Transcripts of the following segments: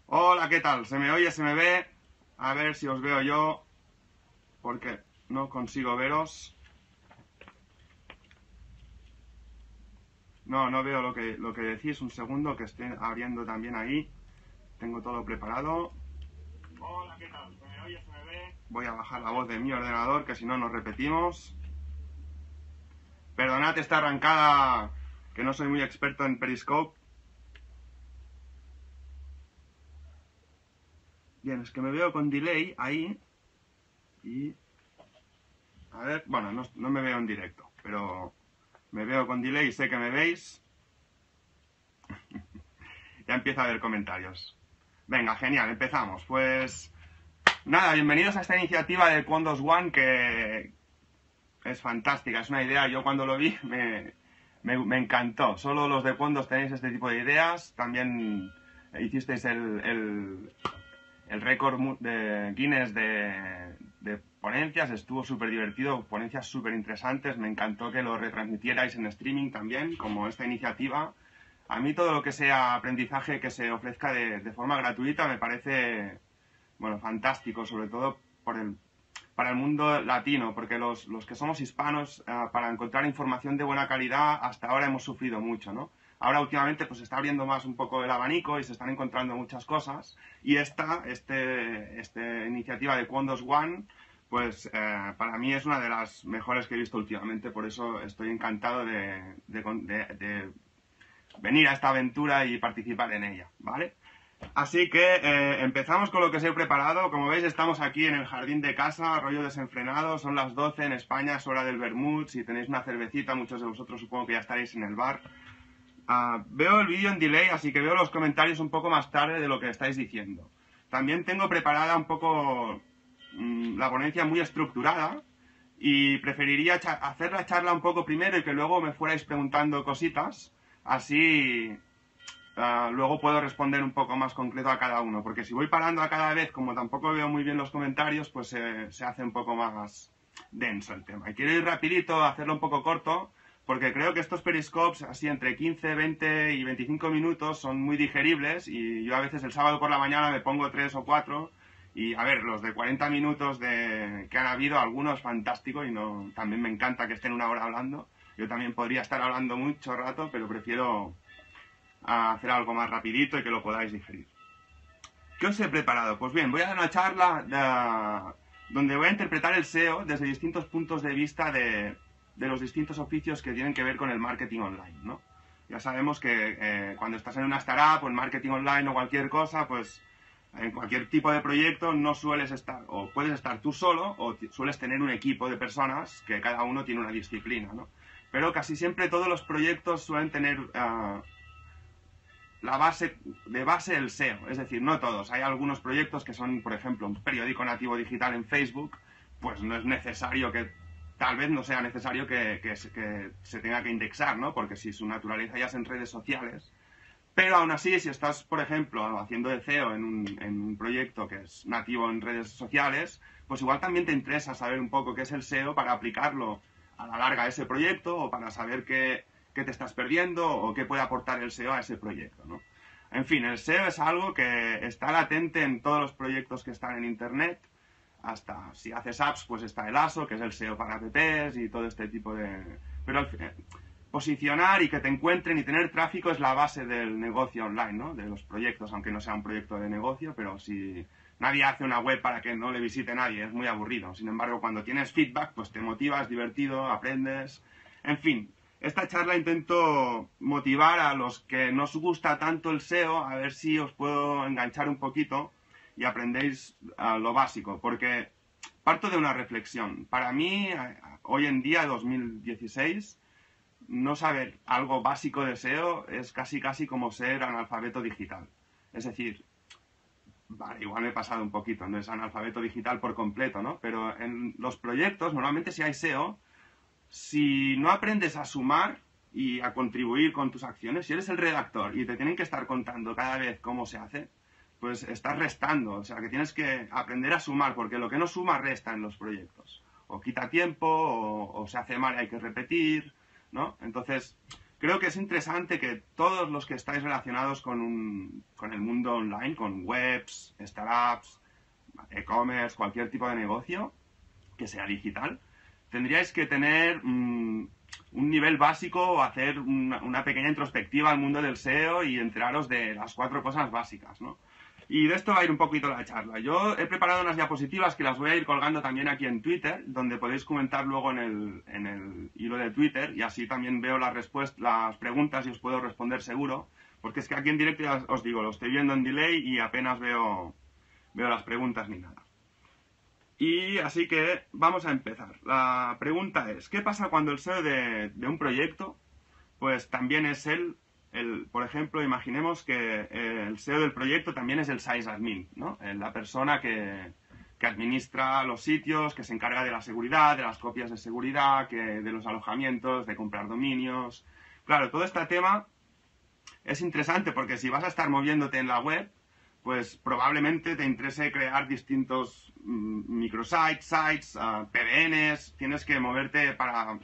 Hola, ¿qué tal? ¿Se me oye? ¿Se me ve? A ver si os veo yo, porque no consigo veros. No veo lo que decís. Un segundo, que estoy abriendo también ahí. Tengo todo preparado. Hola, ¿qué tal? ¿Se me oye? ¿Se me ve? Voy a bajar la voz de mi ordenador, que si no nos repetimos. Perdonad esta arrancada, que no soy muy experto en Periscope. Bien, es que me veo con delay ahí. Y... A ver, bueno, no me veo en directo, pero me veo con delay y sé que me veis. Ya empieza a haber comentarios. Venga, genial, empezamos. Pues nada, bienvenidos a esta iniciativa de Quondos One, que es fantástica, es una idea. Yo cuando lo vi me encantó. Solo los de Quondos tenéis este tipo de ideas. También hicisteis el récord de Guinness de ponencias. Estuvo súper divertido, ponencias súper interesantes. Me encantó que lo retransmitierais en streaming también, como esta iniciativa. A mí todo lo que sea aprendizaje que se ofrezca de forma gratuita me parece, bueno, fantástico, sobre todo para el mundo latino, porque los que somos hispanos, para encontrar información de buena calidad, hasta ahora hemos sufrido mucho, ¿no? Ahora últimamente pues se está abriendo más un poco el abanico y se están encontrando muchas cosas, y esta iniciativa de Quondos One, pues para mí es una de las mejores que he visto últimamente. Por eso estoy encantado de venir a esta aventura y participar en ella, ¿vale? Así que empezamos con lo que os he preparado. Como veis, estamos aquí en el jardín de casa, rollo desenfrenado. Son las 12 en España, es hora del vermut. Si tenéis una cervecita, muchos de vosotros supongo que ya estaréis en el bar. Veo el vídeo en delay, así que veo los comentarios un poco más tarde de lo que estáis diciendo. También tengo preparada un poco la ponencia muy estructurada, y preferiría hacer la charla un poco primero y que luego me fuerais preguntando cositas. Así luego puedo responder un poco más concreto a cada uno, porque si voy parando a cada vez, como tampoco veo muy bien los comentarios, pues se hace un poco más denso el tema. Y quiero ir rapidito, hacerlo un poco corto, porque creo que estos periscopes, así entre 15, 20 y 25 minutos, son muy digeribles, y yo a veces el sábado por la mañana me pongo 3 o 4, y a ver, los de 40 minutos que han habido, algunos fantásticos, y no, también me encanta que estén una hora hablando. Yo también podría estar hablando mucho rato, pero prefiero hacer algo más rapidito y que lo podáis digerir. ¿Qué os he preparado? Pues bien, voy a dar una charla donde voy a interpretar el SEO desde distintos puntos de vista de los distintos oficios que tienen que ver con el marketing online, ¿no? Ya sabemos que cuando estás en una startup o en marketing online o cualquier cosa, pues en cualquier tipo de proyecto no sueles estar, o puedes estar tú solo, o sueles tener un equipo de personas que cada uno tiene una disciplina, ¿no? Pero casi siempre todos los proyectos suelen tener de base el SEO, es decir, no todos. Hay algunos proyectos que son, por ejemplo, un periódico nativo digital en Facebook, pues no es necesario tal vez no sea necesario que se tenga que indexar, ¿no? Porque si su naturaleza ya es en redes sociales. Pero aún así, si estás, por ejemplo, haciendo de SEO en un proyecto que es nativo en redes sociales, pues igual también te interesa saber un poco qué es el SEO para aplicarlo a la larga a ese proyecto, o para saber qué te estás perdiendo o qué puede aportar el SEO a ese proyecto, ¿no? En fin, el SEO es algo que está latente en todos los proyectos que están en Internet. Hasta si haces apps, pues está el ASO, que es el SEO para apps y todo este tipo de... Pero posicionar y que te encuentren y tener tráfico es la base del negocio online, ¿no? De los proyectos, aunque no sea un proyecto de negocio, pero si nadie hace una web para que no le visite nadie, es muy aburrido. Sin embargo, cuando tienes feedback, pues te motivas, divertido, aprendes. En fin, esta charla intento motivar a los que no os gusta tanto el SEO, a ver si os puedo enganchar un poquito y aprendéis lo básico, porque parto de una reflexión. Para mí, hoy en día, 2016, no saber algo básico de SEO es casi como ser analfabeto digital. Es decir, vale, igual me he pasado un poquito, no es analfabeto digital por completo, ¿no? Pero en los proyectos, normalmente si hay SEO, si no aprendes a sumar y a contribuir con tus acciones, si eres el redactor y te tienen que estar contando cada vez cómo se hace, pues estás restando. O sea, que tienes que aprender a sumar, porque lo que no suma resta en los proyectos. O quita tiempo, o se hace mal y hay que repetir, ¿no? Entonces, creo que es interesante que todos los que estáis relacionados con el mundo online, con webs, startups, e-commerce, cualquier tipo de negocio que sea digital, tendríais que tener un nivel básico o hacer una pequeña introspectiva al mundo del SEO y enteraros de las 4 cosas básicas, ¿no? Y de esto va a ir un poquito la charla. Yo he preparado unas diapositivas que las voy a ir colgando también aquí en Twitter, donde podéis comentar luego en el hilo de Twitter, y así también veo las preguntas y os puedo responder seguro, porque es que aquí en directo ya os digo, lo estoy viendo en delay y apenas veo las preguntas ni nada. Y así que vamos a empezar. La pregunta es, ¿qué pasa cuando el SEO de un proyecto, pues también es por ejemplo, imaginemos que el SEO del proyecto también es el sysadmin, ¿no? La persona que administra los sitios, que se encarga de la seguridad, de las copias de seguridad, de los alojamientos, de comprar dominios. Claro, todo este tema es interesante porque si vas a estar moviéndote en la web, pues probablemente te interese crear distintos microsites, sites, PBNs, tienes que moverte para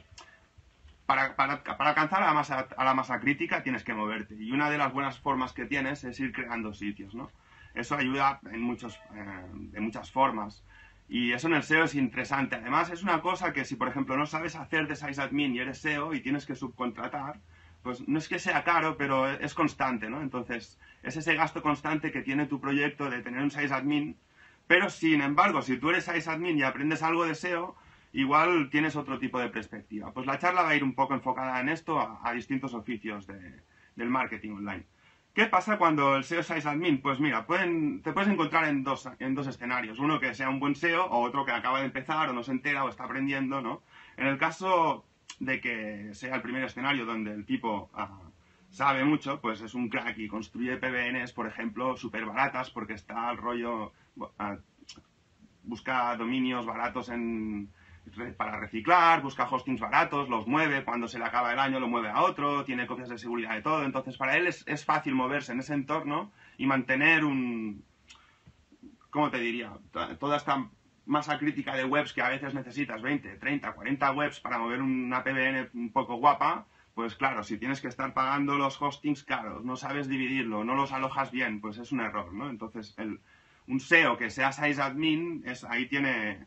alcanzar a la masa crítica, tienes que moverte. Y una de las buenas formas que tienes es ir creando sitios, ¿no? Eso ayuda de muchas formas. Y eso en el SEO es interesante. Además, es una cosa que si, por ejemplo, no sabes hacer de sysadmin y eres SEO y tienes que subcontratar, pues no es que sea caro, pero es constante, ¿no? Entonces, es ese gasto constante que tiene tu proyecto de tener un sysadmin, pero sin embargo, si tú eres sysadmin y aprendes algo de SEO, igual tienes otro tipo de perspectiva. Pues la charla va a ir un poco enfocada en esto, a distintos oficios del marketing online. ¿Qué pasa cuando el SEO es sysadmin? Pues mira, te puedes encontrar en dos escenarios. Uno que sea un buen SEO, o otro que acaba de empezar, o no se entera, o está aprendiendo, ¿no? En el caso de que sea el primer escenario donde el tipo sabe mucho, pues es un crack y construye PBNs, por ejemplo, súper baratas, porque está al rollo, busca dominios baratos para reciclar, busca hostings baratos, los mueve, cuando se le acaba el año lo mueve a otro, tiene copias de seguridad de todo, entonces para él es fácil moverse en ese entorno y mantener ¿cómo te diría? Toda esta masa crítica de webs que a veces necesitas 20, 30, 40 webs para mover una PBN un poco guapa, pues claro, si tienes que estar pagando los hostings caros, no sabes dividirlo, no los alojas bien, pues es un error, ¿no? Entonces, un SEO que sea sysadmin, ahí tiene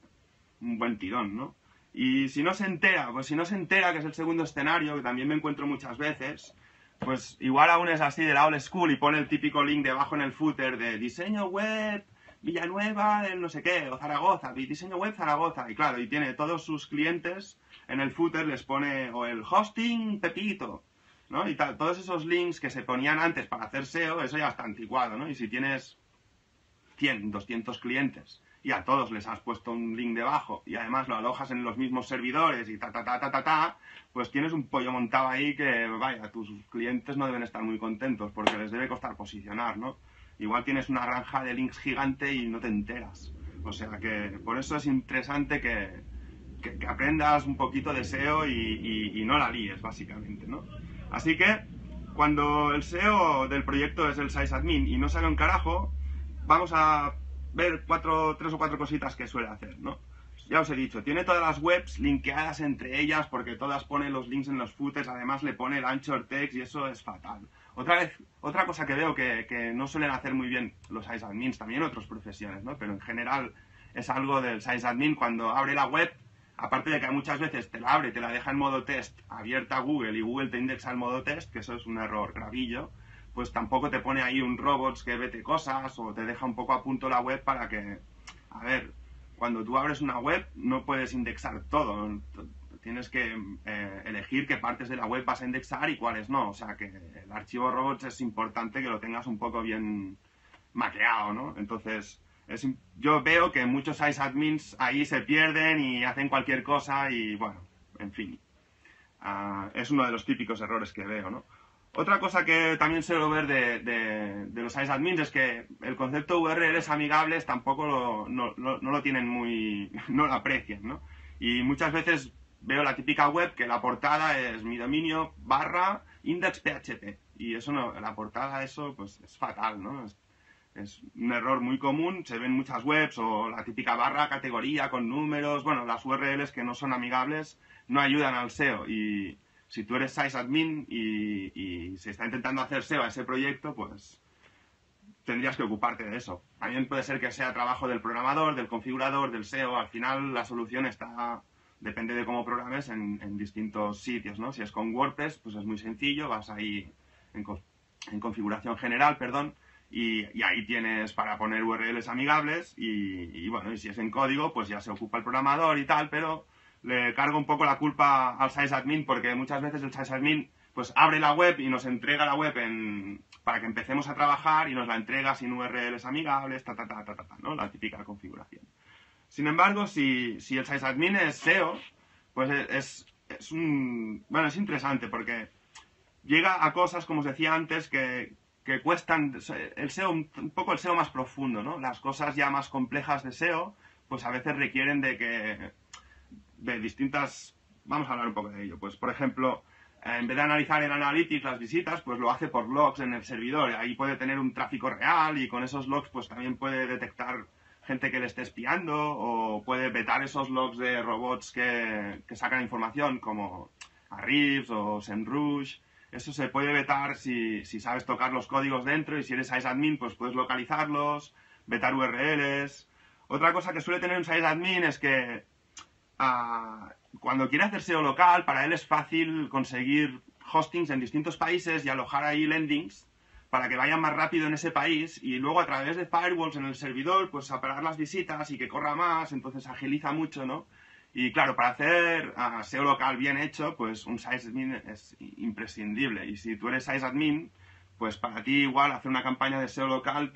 un buen tirón, ¿no? Y si no se entera, que es el segundo escenario, que también me encuentro muchas veces, pues igual aún es así de la old school y pone el típico link debajo en el footer de diseño web Villanueva, el no sé qué, o Zaragoza, diseño web Zaragoza, y claro, y tiene todos sus clientes, en el footer les pone, o el hosting Pepito, ¿no? Y tal, todos esos links que se ponían antes para hacer SEO, eso ya está anticuado, ¿no? Y si tienes 100, 200 clientes y a todos les has puesto un link debajo y además lo alojas en los mismos servidores y pues tienes un pollo montado ahí que, vaya, tus clientes no deben estar muy contentos porque les debe costar posicionar, ¿no? Igual tienes una granja de links gigante y no te enteras. O sea que por eso es interesante que aprendas un poquito de SEO y no la líes, básicamente, ¿no? Así que cuando el SEO del proyecto es el sysadmin y no sale un carajo, vamos a ver 3 o 4 cositas que suele hacer, ¿no? Ya os he dicho, tiene todas las webs linkeadas entre ellas porque todas ponen los links en los footers, además le pone el anchor text y eso es fatal. Otra cosa que veo que no suelen hacer muy bien los sysadmins, también otras profesiones, ¿no? Pero en general es algo del sysadmin cuando abre la web, aparte de que muchas veces te la abre, te la deja en modo test abierta a Google y Google te indexa en modo test, que eso es un error gravillo, pues tampoco te pone ahí un robots que vete cosas o te deja un poco a punto la web para que, a ver, cuando tú abres una web no puedes indexar todo, tienes que elegir qué partes de la web vas a indexar y cuáles no, o sea que el archivo robots es importante que lo tengas un poco bien maqueado, ¿no? Entonces, yo veo que muchos sysadmins ahí se pierden y hacen cualquier cosa y bueno, en fin, es uno de los típicos errores que veo, ¿no? Otra cosa que también suelo ver de los sysadmins es que el concepto de URLs amigables tampoco no lo tienen no lo aprecian, ¿no? Y muchas veces veo la típica web que la portada es mi dominio / index.php y eso no, la portada eso pues es fatal, ¿no? Es un error muy común, se ven muchas webs o la típica / categoría con números, bueno, las URLs que no son amigables no ayudan al SEO y si tú eres sysadmin y se está intentando hacer SEO a ese proyecto, pues tendrías que ocuparte de eso. También puede ser que sea trabajo del programador, del configurador, del SEO. Al final la solución está, depende de cómo programes, en distintos sitios, ¿no? Si es con WordPress, pues es muy sencillo, vas ahí en configuración general, perdón, y ahí tienes para poner URLs amigables y bueno, y si es en código, pues ya se ocupa el programador y tal, pero le cargo un poco la culpa al sysadmin porque muchas veces el sysadmin pues abre la web y nos entrega la web para que empecemos a trabajar y nos la entrega sin URLs amigables, ¿no? La típica configuración. Sin embargo, si el sysadmin es SEO, pues es interesante porque llega a cosas, como os decía antes, que cuestan el SEO, un poco el SEO más profundo, ¿no? Las cosas ya más complejas de SEO, pues a veces requieren de distintas... Vamos a hablar un poco de ello. Pues, por ejemplo, en vez de analizar en Analytics las visitas, pues lo hace por logs en el servidor. Ahí puede tener un tráfico real y con esos logs pues también puede detectar gente que le esté espiando o puede vetar esos logs de robots que sacan información como Ahrefs o SEMrush. Eso se puede vetar si sabes tocar los códigos dentro y si eres sysadmin pues puedes localizarlos, vetar URLs. Otra cosa que suele tener un sysadmin es que cuando quiere hacer SEO local, para él es fácil conseguir hostings en distintos países y alojar ahí landings para que vayan más rápido en ese país y luego a través de firewalls en el servidor pues separar las visitas y que corra más, entonces agiliza mucho, ¿no? Y claro, para hacer SEO local bien hecho, pues un sysadmin es imprescindible. Y si tú eres sysadmin, pues para ti igual hacer una campaña de SEO local,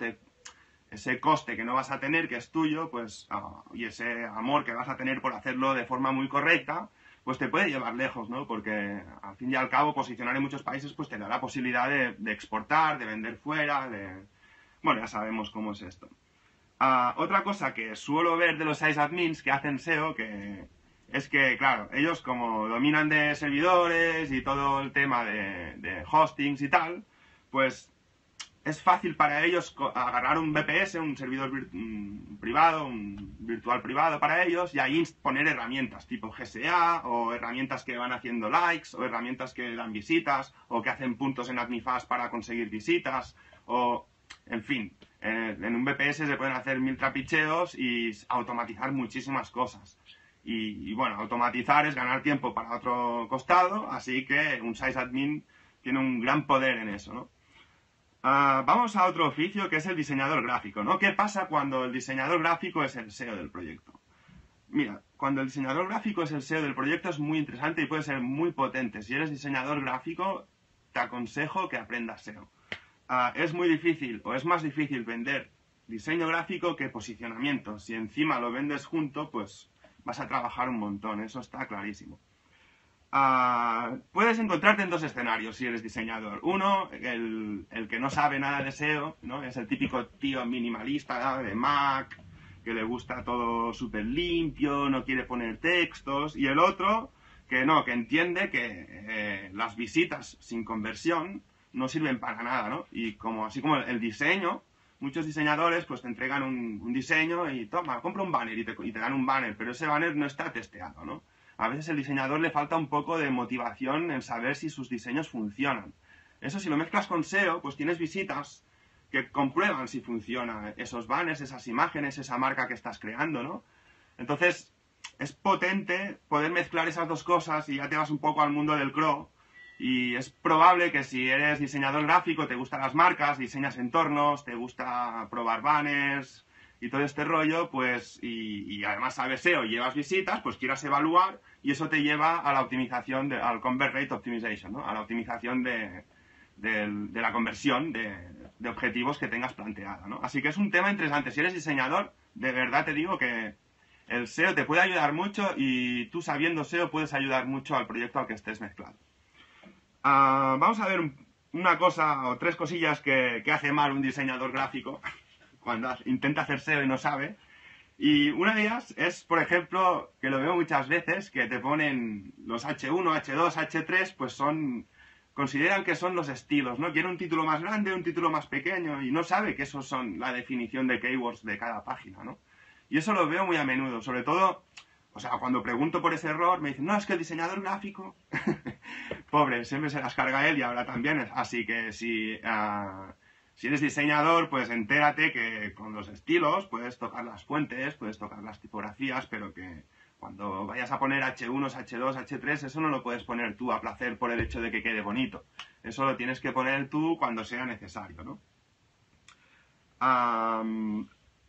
ese coste que no vas a tener, que es tuyo, pues y ese amor que vas a tener por hacerlo de forma muy correcta, pues te puede llevar lejos, ¿no? Porque al fin y al cabo posicionar en muchos países pues te da la posibilidad de exportar, de vender fuera, Bueno, ya sabemos cómo es esto. Otra cosa que suelo ver de los sysadmins que hacen SEO, es que, claro, ellos como dominan de servidores y todo el tema de hostings y tal, pues es fácil para ellos agarrar un VPS, un servidor privado, un virtual privado para ellos, y ahí poner herramientas tipo GSA, o herramientas que van haciendo likes, o herramientas que dan visitas, o que hacen puntos en AdmiFast para conseguir visitas, o, en fin, en un VPS se pueden hacer 1000 trapicheos y automatizar muchísimas cosas. Y bueno, automatizar es ganar tiempo para otro costado, así que un sysadmin tiene un gran poder en eso, ¿no? Vamos a otro oficio que es el diseñador gráfico, ¿no? ¿Qué pasa cuando el diseñador gráfico es el SEO del proyecto? Mira, cuando el diseñador gráfico es el SEO del proyecto es muy interesante y puede ser muy potente. Si eres diseñador gráfico, te aconsejo que aprendas SEO. Es muy difícil o es más difícil vender diseño gráfico que posicionamiento. Si encima lo vendes junto, pues vas a trabajar un montón, eso está clarísimo. Puedes encontrarte en dos escenarios si eres diseñador. Uno, el que no sabe nada de SEO, ¿no? Es el típico tío minimalista de Mac, que le gusta todo súper limpio, no quiere poner textos. Y el otro, que no, que entiende que las visitas sin conversión no sirven para nada, ¿no? Y así como el diseño, muchos diseñadores pues te entregan un diseño y toma, compra un banner y te dan un banner, pero ese banner no está testeado, ¿no? A veces al diseñador le falta un poco de motivación en saber si sus diseños funcionan. Eso si lo mezclas con SEO, pues tienes visitas que comprueban si funcionan esos banners, esas imágenes, esa marca que estás creando, ¿no? Entonces, es potente poder mezclar esas dos cosas y ya te vas un poco al mundo del CRO. Y es probable que si eres diseñador gráfico, te gustan las marcas, diseñas entornos, te gusta probar banners y todo este rollo, pues, y además sabes SEO, llevas visitas, pues quieras evaluar y eso te lleva a la optimización, al Convert Rate Optimization, ¿no? A la optimización de la conversión de objetivos que tengas planteada, ¿no? Así que es un tema interesante. Si eres diseñador, de verdad te digo que el SEO te puede ayudar mucho y tú sabiendo SEO puedes ayudar mucho al proyecto al que estés mezclado. Vamos a ver una cosa o tres cosillas que hace mal un diseñador gráfico cuando intenta hacer SEO y no sabe. Y una de ellas es, por ejemplo, que lo veo muchas veces, que te ponen los H1, H2, H3, pues consideran que son los estilos, ¿no? Quiere un título más grande, un título más pequeño, y no sabe que esos son la definición de keywords de cada página, ¿no? Y eso lo veo muy a menudo, sobre todo O sea, cuando pregunto por ese error, me dicen, no, es que el diseñador gráfico... Pobre, siempre se las carga él y ahora también. Así que si eres diseñador, pues entérate que con los estilos puedes tocar las fuentes, puedes tocar las tipografías, pero que cuando vayas a poner H1, H2, H3, eso no lo puedes poner tú a placer por el hecho de que quede bonito. Eso lo tienes que poner tú cuando sea necesario, ¿no?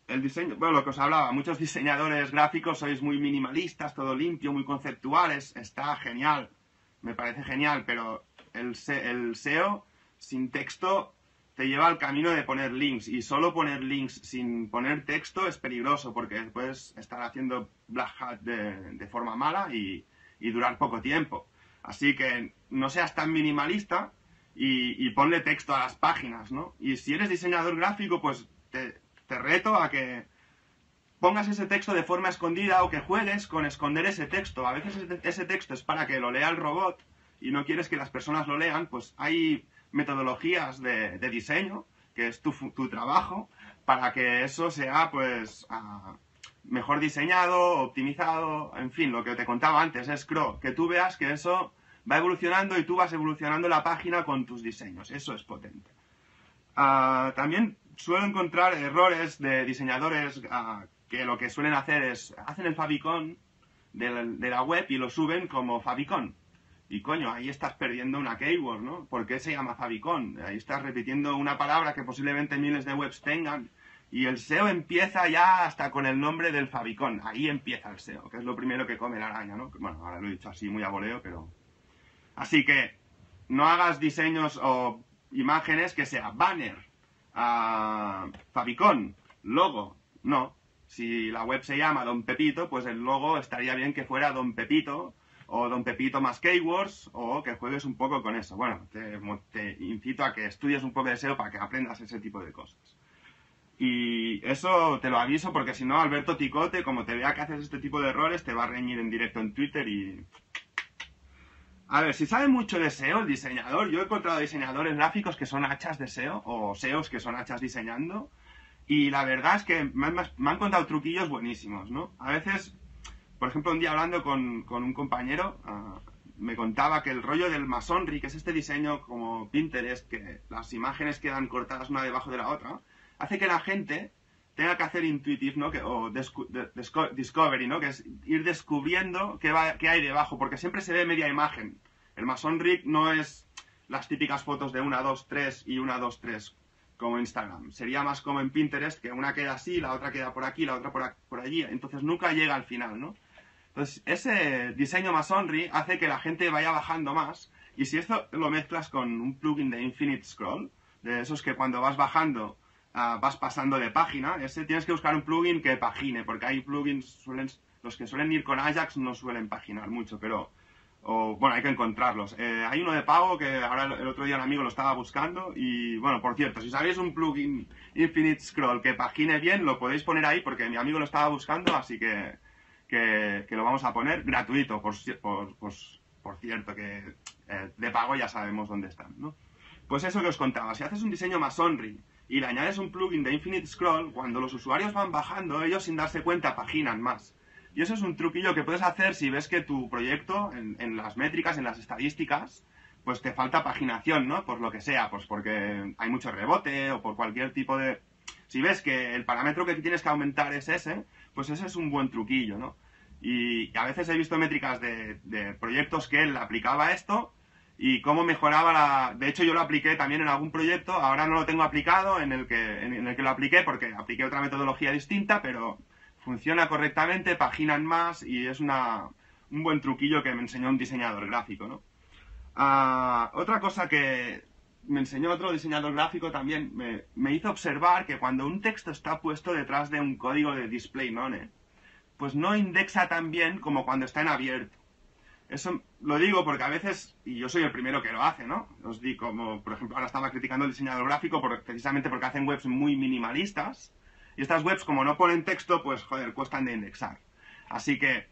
El diseño, bueno, lo que os hablaba, muchos diseñadores gráficos sois muy minimalistas, todo limpio, muy conceptuales, está genial, me parece genial, pero el SEO sin texto te lleva al camino de poner links, y solo poner links sin poner texto es peligroso, porque puedes estar haciendo black hat de forma mala y durar poco tiempo. Así que no seas tan minimalista y ponle texto a las páginas, ¿no? Y si eres diseñador gráfico, pues te reto a que pongas ese texto de forma escondida o que juegues con esconder ese texto. A veces ese texto es para que lo lea el robot y no quieres que las personas lo lean, pues hay metodologías de diseño, que es tu trabajo, para que eso sea pues mejor diseñado, optimizado, en fin, lo que te contaba antes, es Scrum, que tú veas que eso va evolucionando y tú vas evolucionando la página con tus diseños, eso es potente. También suelo encontrar errores de diseñadores que lo que suelen hacer es, hacen el favicon de la web y lo suben como favicon. Y coño, ahí estás perdiendo una keyword, ¿no? ¿Por qué se llama favicon? Ahí estás repitiendo una palabra que posiblemente miles de webs tengan. Y el SEO empieza ya hasta con el nombre del favicon. Ahí empieza el SEO, que es lo primero que come la araña, ¿no? Bueno, ahora lo he dicho así muy a voleo, pero... Así que no hagas diseños o imágenes que sea banner, favicon, logo. No. Si la web se llama Don Pepito, pues el logo estaría bien que fuera Don Pepito, o Don Pepito más keywords, o que juegues un poco con eso. Bueno, te incito a que estudies un poco de SEO para que aprendas ese tipo de cosas. Y eso te lo aviso porque si no, Alberto Ticote, como te vea que haces este tipo de errores, te va a reñir en directo en Twitter y... A ver, si sabe mucho de SEO el diseñador, yo he encontrado diseñadores gráficos que son hachas de SEO, o SEOs que son hachas diseñando, y la verdad es que me han contado truquillos buenísimos, ¿no? A veces... Por ejemplo, un día hablando con un compañero, me contaba que el rollo del Masonry, que es este diseño como Pinterest, que las imágenes quedan cortadas una debajo de la otra, hace que la gente tenga que hacer intuitive, ¿no? O discovery, ¿no? Que es ir descubriendo qué hay debajo, porque siempre se ve media imagen. El Masonry no es las típicas fotos de 1, 2, 3 y 1, 2, 3 como Instagram. Sería más como en Pinterest, que una queda así, la otra queda por aquí, la otra por allí. Entonces nunca llega al final, ¿no? Entonces, ese diseño Masonry hace que la gente vaya bajando más, y si esto lo mezclas con un plugin de Infinite Scroll, de esos que cuando vas bajando vas pasando de página, tienes que buscar un plugin que pagine, porque hay plugins, los que suelen ir con Ajax no suelen paginar mucho, pero bueno, hay que encontrarlos. Hay uno de pago que ahora el otro día un amigo lo estaba buscando, y bueno, por cierto, si sabéis un plugin Infinite Scroll que pagine bien, lo podéis poner ahí, porque mi amigo lo estaba buscando, así que lo vamos a poner gratuito, por cierto, que de pago ya sabemos dónde están, ¿no? Pues eso que os contaba, si haces un diseño Masonry y le añades un plugin de Infinite Scroll, cuando los usuarios van bajando, ellos sin darse cuenta paginan más. Y eso es un truquillo que puedes hacer si ves que tu proyecto, en las métricas, en las estadísticas, pues te falta paginación, ¿no? Por lo que sea, pues porque hay mucho rebote o por cualquier tipo de... Si ves que el parámetro que tienes que aumentar es ese, pues ese es un buen truquillo, ¿no? Y a veces he visto métricas de proyectos que él aplicaba esto y cómo mejoraba la... De hecho, yo lo apliqué también en algún proyecto, ahora no lo tengo aplicado en el que lo apliqué porque apliqué otra metodología distinta, pero funciona correctamente, paginan más y es un buen truquillo que me enseñó un diseñador gráfico, ¿no? Otra cosa que me enseñó otro diseñador gráfico también, me hizo observar que cuando un texto está puesto detrás de un código de display none, pues no indexa tan bien como cuando está en abierto. Eso lo digo porque a veces, y yo soy el primero que lo hace, ¿no? Os digo, como por ejemplo ahora estaba criticando el diseñador gráfico precisamente porque hacen webs muy minimalistas, y estas webs como no ponen texto, pues joder, cuestan de indexar. Así que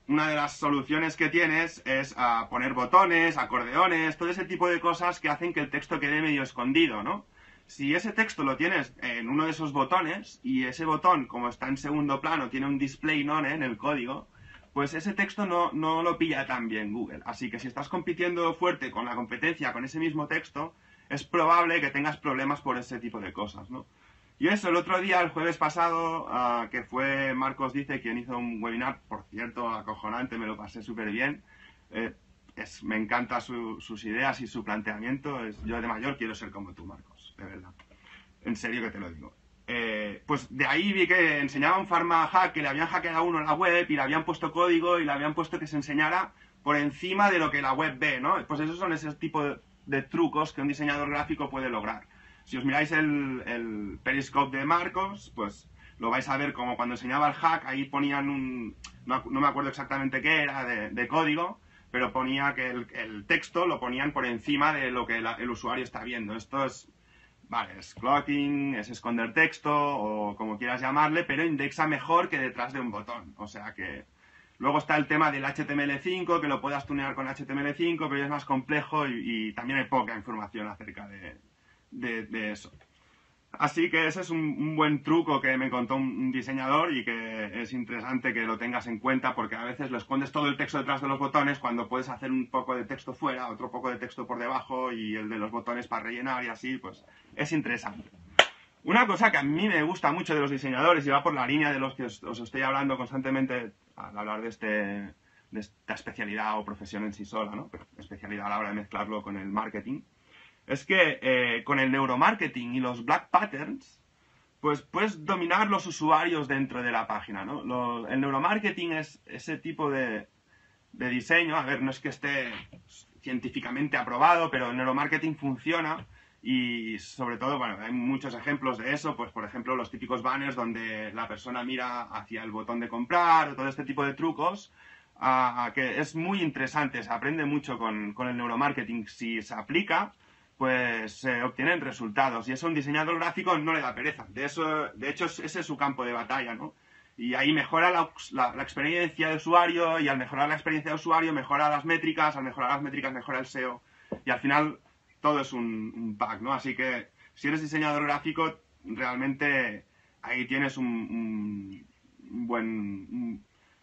una de las soluciones que tienes es poner botones, acordeones, todo ese tipo de cosas que hacen que el texto quede medio escondido, ¿no? Si ese texto lo tienes en uno de esos botones y ese botón, como está en segundo plano, tiene un display none en el código, pues ese texto no lo pilla tan bien Google. Así que si estás compitiendo fuerte con la competencia con ese mismo texto, es probable que tengas problemas por ese tipo de cosas, ¿no? Y eso, el otro día, el jueves pasado, que fue Marcos Dice quien hizo un webinar, por cierto, acojonante, me lo pasé súper bien. Me encantan sus ideas y su planteamiento. Yo de mayor quiero ser como tú, Marcos, de verdad. En serio que te lo digo. Pues de ahí vi que enseñaba un pharma hack, que le habían hackeado a uno en la web y le habían puesto código y le habían puesto que se enseñara por encima de lo que la web ve, ¿no? Pues esos son ese tipo de trucos que un diseñador gráfico puede lograr. Si os miráis el Periscope de Marcos, pues lo vais a ver como cuando enseñaba el hack, ahí ponían no me acuerdo exactamente qué era de código, pero ponía que el texto lo ponían por encima de lo que el usuario está viendo. Esto es, vale, es clocking, es esconder texto, o como quieras llamarle, pero indexa mejor que detrás de un botón. O sea que... Luego está el tema del HTML5, que lo puedas tunear con HTML5, pero es más complejo y también hay poca información acerca de eso. Así que ese es un buen truco que me contó un diseñador y que es interesante que lo tengas en cuenta porque a veces lo escondes todo el texto detrás de los botones cuando puedes hacer un poco de texto fuera, otro poco de texto por debajo y el de los botones para rellenar y así, pues es interesante. Una cosa que a mí me gusta mucho de los diseñadores y va por la línea de los que os estoy hablando constantemente al hablar de esta especialidad o profesión en sí sola, ¿no? Pero especialidad a la hora de mezclarlo con el marketing, es que con el neuromarketing y los black patterns, pues puedes dominar los usuarios dentro de la página, ¿no? El neuromarketing es ese tipo de diseño, a ver, no es que esté científicamente aprobado, pero el neuromarketing funciona y sobre todo, bueno, hay muchos ejemplos de eso, pues por ejemplo los típicos banners donde la persona mira hacia el botón de comprar o todo este tipo de trucos, que es muy interesante, se aprende mucho con el neuromarketing. Si se aplica, pues se obtienen resultados y eso a un diseñador gráfico no le da pereza. De hecho, ese es su campo de batalla, ¿no? Y ahí mejora la experiencia de usuario y al mejorar la experiencia de usuario mejora las métricas, al mejorar las métricas mejora el SEO y al final todo es un pack, ¿no? Así que si eres diseñador gráfico realmente ahí tienes una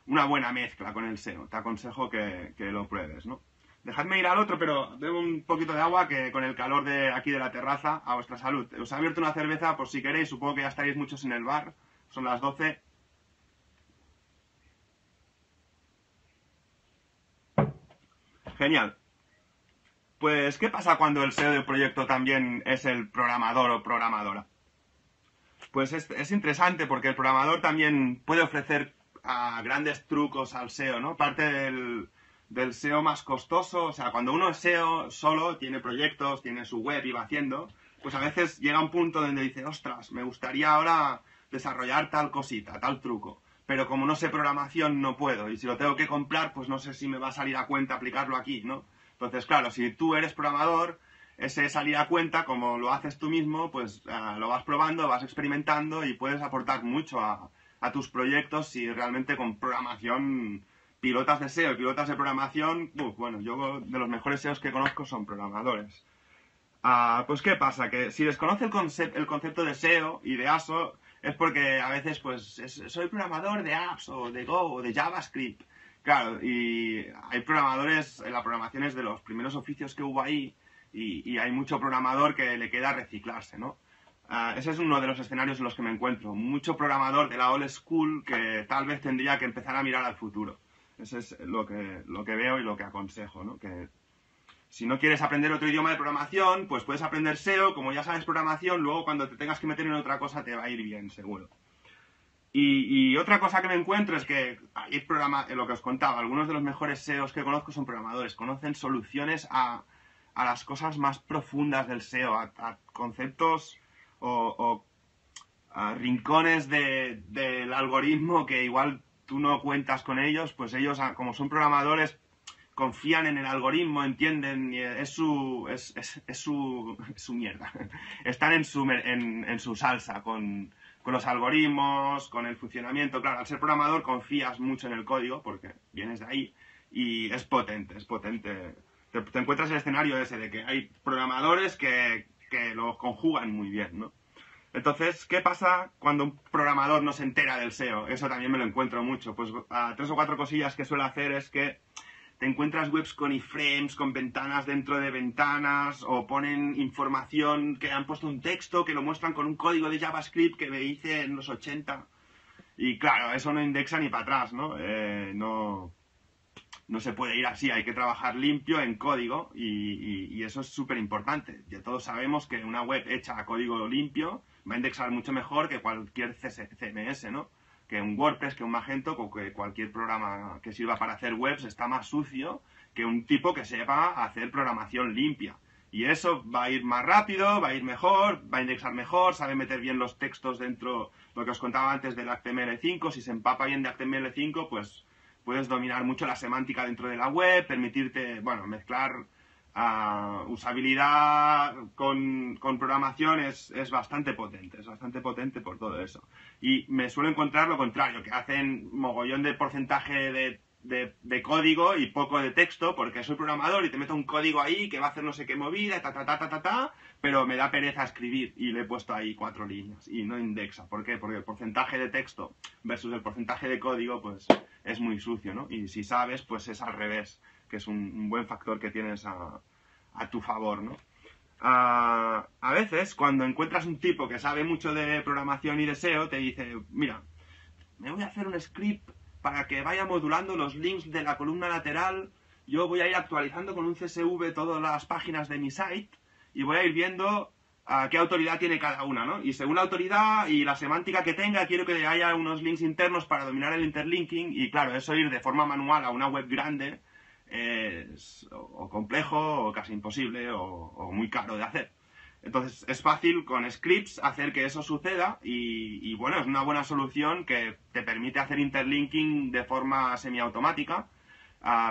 buena mezcla con el SEO. Te aconsejo que lo pruebes, ¿no? Dejadme ir al otro, pero bebo un poquito de agua que con el calor de aquí de la terraza, a vuestra salud. Os he abierto una cerveza por si queréis, supongo que ya estaréis muchos en el bar. Son las 12. Genial. Pues, ¿qué pasa cuando el SEO del proyecto también es el programador o programadora? Pues es interesante porque el programador también puede ofrecer grandes trucos al SEO, ¿no? Parte del SEO más costoso, o sea, cuando uno es SEO solo, tiene proyectos, tiene su web y va haciendo, pues a veces llega un punto donde dice, ostras, me gustaría ahora desarrollar tal cosita, tal truco, pero como no sé programación no puedo, y si lo tengo que comprar, pues no sé si me va a salir a cuenta aplicarlo aquí, ¿no? Entonces, claro, si tú eres programador, ese salir a cuenta, como lo haces tú mismo, pues lo vas probando, vas experimentando y puedes aportar mucho a tus proyectos si realmente con programación, pilotas de SEO y pilotas de programación, bueno, yo de los mejores SEOs que conozco son programadores. Pues ¿qué pasa? Que si desconoce el concepto de SEO y de ASO es porque a veces pues soy programador de apps o de Go o de JavaScript. Claro, y hay programadores, la programación es de los primeros oficios que hubo ahí y hay mucho programador que le queda reciclarse, ¿no? Ese es uno de los escenarios en los que me encuentro. Mucho programador de la old school que tal vez tendría que empezar a mirar al futuro. Eso es lo que veo y lo que aconsejo, ¿no? Que si no quieres aprender otro idioma de programación, pues puedes aprender SEO, como ya sabes programación, luego cuando te tengas que meter en otra cosa te va a ir bien, seguro. Y otra cosa que me encuentro es que hay lo que os contaba, algunos de los mejores SEOs que conozco son programadores, conocen soluciones a las cosas más profundas del SEO, a conceptos o a rincones del algoritmo que igual tú no cuentas con ellos, pues ellos, como son programadores, confían en el algoritmo, entienden, es su mierda. Están en su salsa con los algoritmos, con el funcionamiento. Claro, al ser programador confías mucho en el código, porque vienes de ahí, y es potente, es potente. Te encuentras el escenario ese de que hay programadores que lo conjugan muy bien, ¿no? Entonces, ¿qué pasa cuando un programador no se entera del SEO? Eso también me lo encuentro mucho. Pues 3 o 4 cosillas que suele hacer es que te encuentras webs con iframes, con ventanas dentro de ventanas, o ponen información que han puesto un texto que lo muestran con un código de JavaScript que me hice en los 80. Y claro, eso no indexa ni para atrás, ¿no? No se puede ir así, hay que trabajar limpio en código y eso es súper importante. Ya todos sabemos que una web hecha a código limpio va a indexar mucho mejor que cualquier CMS, ¿no? Que un WordPress, que un Magento, o que cualquier programa que sirva para hacer webs está más sucio que un tipo que sepa hacer programación limpia. Y eso va a ir más rápido, va a ir mejor, va a indexar mejor, sabe meter bien los textos dentro, lo que os contaba antes del HTML5, si se empapa bien de HTML5, pues puedes dominar mucho la semántica dentro de la web, permitirte, bueno, mezclar usabilidad con programación es bastante potente por todo eso. Y me suelo encontrar lo contrario, que hacen mogollón de porcentaje de código y poco de texto, porque soy programador y te meto un código ahí que va a hacer no sé qué movida, pero me da pereza escribir y le he puesto ahí 4 líneas y no indexa. ¿Por qué? Porque el porcentaje de texto versus el porcentaje de código, pues es muy sucio, ¿no? Y si sabes, pues es al revés, que es un buen factor que tienes a tu favor, ¿no? A veces, cuando encuentras un tipo que sabe mucho de programación y de SEO, te dice, mira, me voy a hacer un script para que vaya modulando los links de la columna lateral, yo voy a ir actualizando con un CSV todas las páginas de mi site y voy a ir viendo qué autoridad tiene cada una, ¿no? Y según la autoridad y la semántica que tenga, quiero que haya unos links internos para dominar el interlinking y claro, eso ir de forma manual a una web grande es o complejo o casi imposible o muy caro de hacer. Entonces es fácil con scripts hacer que eso suceda y bueno, es una buena solución que te permite hacer interlinking de forma semiautomática,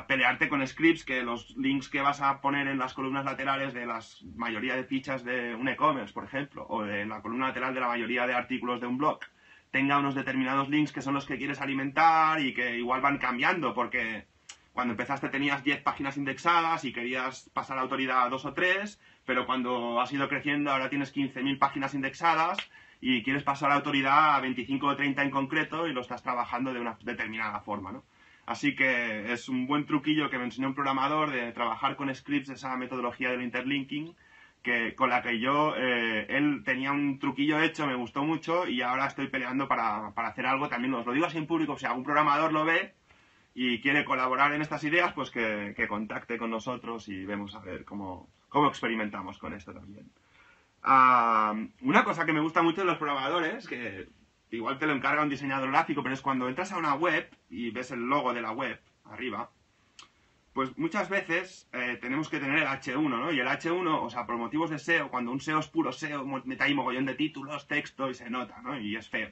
pelearte con scripts que los links que vas a poner en las columnas laterales de la mayoría de fichas de un e-commerce, por ejemplo, o de la columna lateral de la mayoría de artículos de un blog, tenga unos determinados links que son los que quieres alimentar y que igual van cambiando porque cuando empezaste tenías 10 páginas indexadas y querías pasar la autoridad a 2 o 3, pero cuando has ido creciendo ahora tienes 15.000 páginas indexadas y quieres pasar la autoridad a 25 o 30 en concreto y lo estás trabajando de una determinada forma, ¿no? Así que es un buen truquillo que me enseñó un programador de trabajar con scripts, esa metodología del interlinking, con la que yo, él tenía un truquillo hecho, me gustó mucho y ahora estoy peleando para hacer algo. También os lo digo así en público, si algún programador lo ve y quiere colaborar en estas ideas, pues que contacte con nosotros y vemos a ver cómo experimentamos con esto también. Una cosa que me gusta mucho de los programadores, que igual te lo encarga un diseñador gráfico, pero es cuando entras a una web y ves el logo de la web arriba, pues muchas veces tenemos que tener el H1, ¿no? Y el H1, o sea, por motivos de SEO, cuando un SEO es puro SEO, mete ahí mogollón de títulos, texto y se nota, ¿no? Y es feo.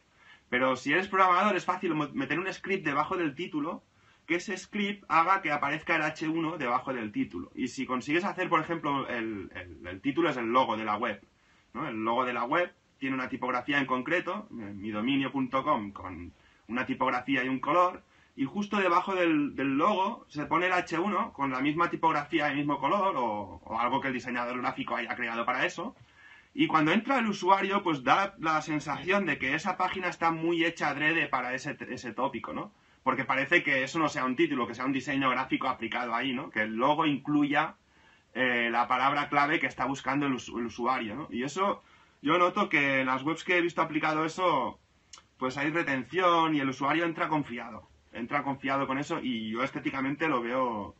Pero si eres programador es fácil meter un script debajo del título, que ese script haga que aparezca el H1 debajo del título. Y si consigues hacer, por ejemplo, el título es el logo de la web, ¿no? El logo de la web tiene una tipografía en concreto, midominio.com, con una tipografía y un color, y justo debajo del logo se pone el H1 con la misma tipografía y el mismo color, o algo que el diseñador gráfico haya creado para eso, y cuando entra el usuario, pues da la sensación de que esa página está muy hecha adrede para ese tópico, ¿no? Porque parece que eso no sea un título, que sea un diseño gráfico aplicado ahí, ¿no? Que el logo incluya la palabra clave que está buscando el usuario, ¿no? Y eso, yo noto que en las webs que he visto aplicado eso, pues hay retención y el usuario entra confiado con eso y yo estéticamente lo veo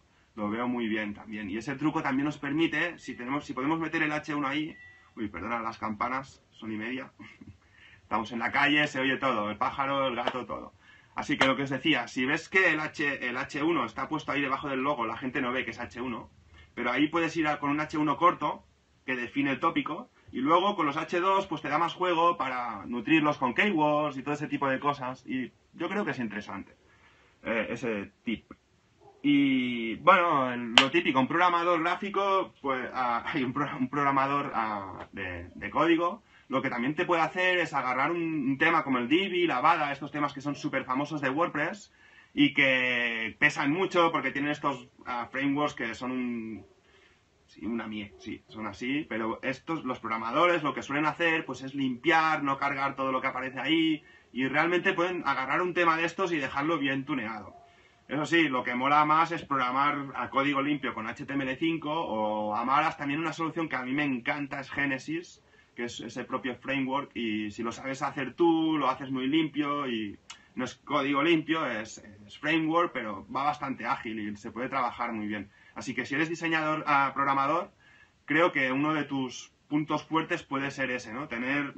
muy bien también. Y ese truco también nos permite, si podemos meter el H1 ahí, uy, perdona, las campanas, son y media, estamos en la calle, se oye todo, el pájaro, el gato, todo. Así que lo que os decía, si ves que el H1 está puesto ahí debajo del logo, la gente no ve que es H1, pero ahí puedes ir con un H1 corto, que define el tópico, y luego con los H2 pues te da más juego para nutrirlos con keywords y todo ese tipo de cosas, y yo creo que es interesante ese tip. Y bueno, lo típico, un programador gráfico, pues hay un programador de código. Lo que también te puede hacer es agarrar un tema como el Divi, la Bada, estos temas que son súper famosos de WordPress y que pesan mucho porque tienen estos frameworks que son Sí, sí, son así, pero los programadores, lo que suelen hacer, pues es limpiar, no cargar todo lo que aparece ahí, y realmente pueden agarrar un tema de estos y dejarlo bien tuneado. Eso sí, lo que mola más es programar a código limpio con HTML5 o Amaras. También una solución que a mí me encanta es Genesis, que es ese propio framework, y si lo sabes hacer tú, lo haces muy limpio y no es código limpio, es framework, pero va bastante ágil y se puede trabajar muy bien. Así que si eres diseñador, programador, creo que uno de tus puntos fuertes puede ser ese, ¿no? Tener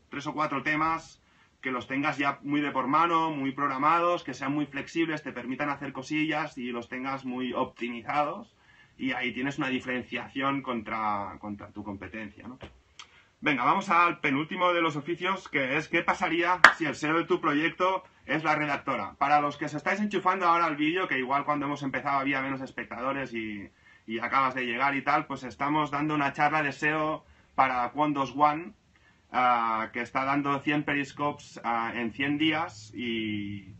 3 o 4 temas que los tengas ya muy de por mano, muy programados, que sean muy flexibles, te permitan hacer cosillas y los tengas muy optimizados, y ahí tienes una diferenciación contra tu competencia, ¿no? Venga, vamos al penúltimo de los oficios, que es ¿qué pasaría si el SEO de tu proyecto es la redactora? Para los que se estáis enchufando ahora al vídeo, que igual cuando hemos empezado había menos espectadores y acabas de llegar y tal, pues estamos dando una charla de SEO para Windows One, que está dando 100 periscopes en 100 días. Y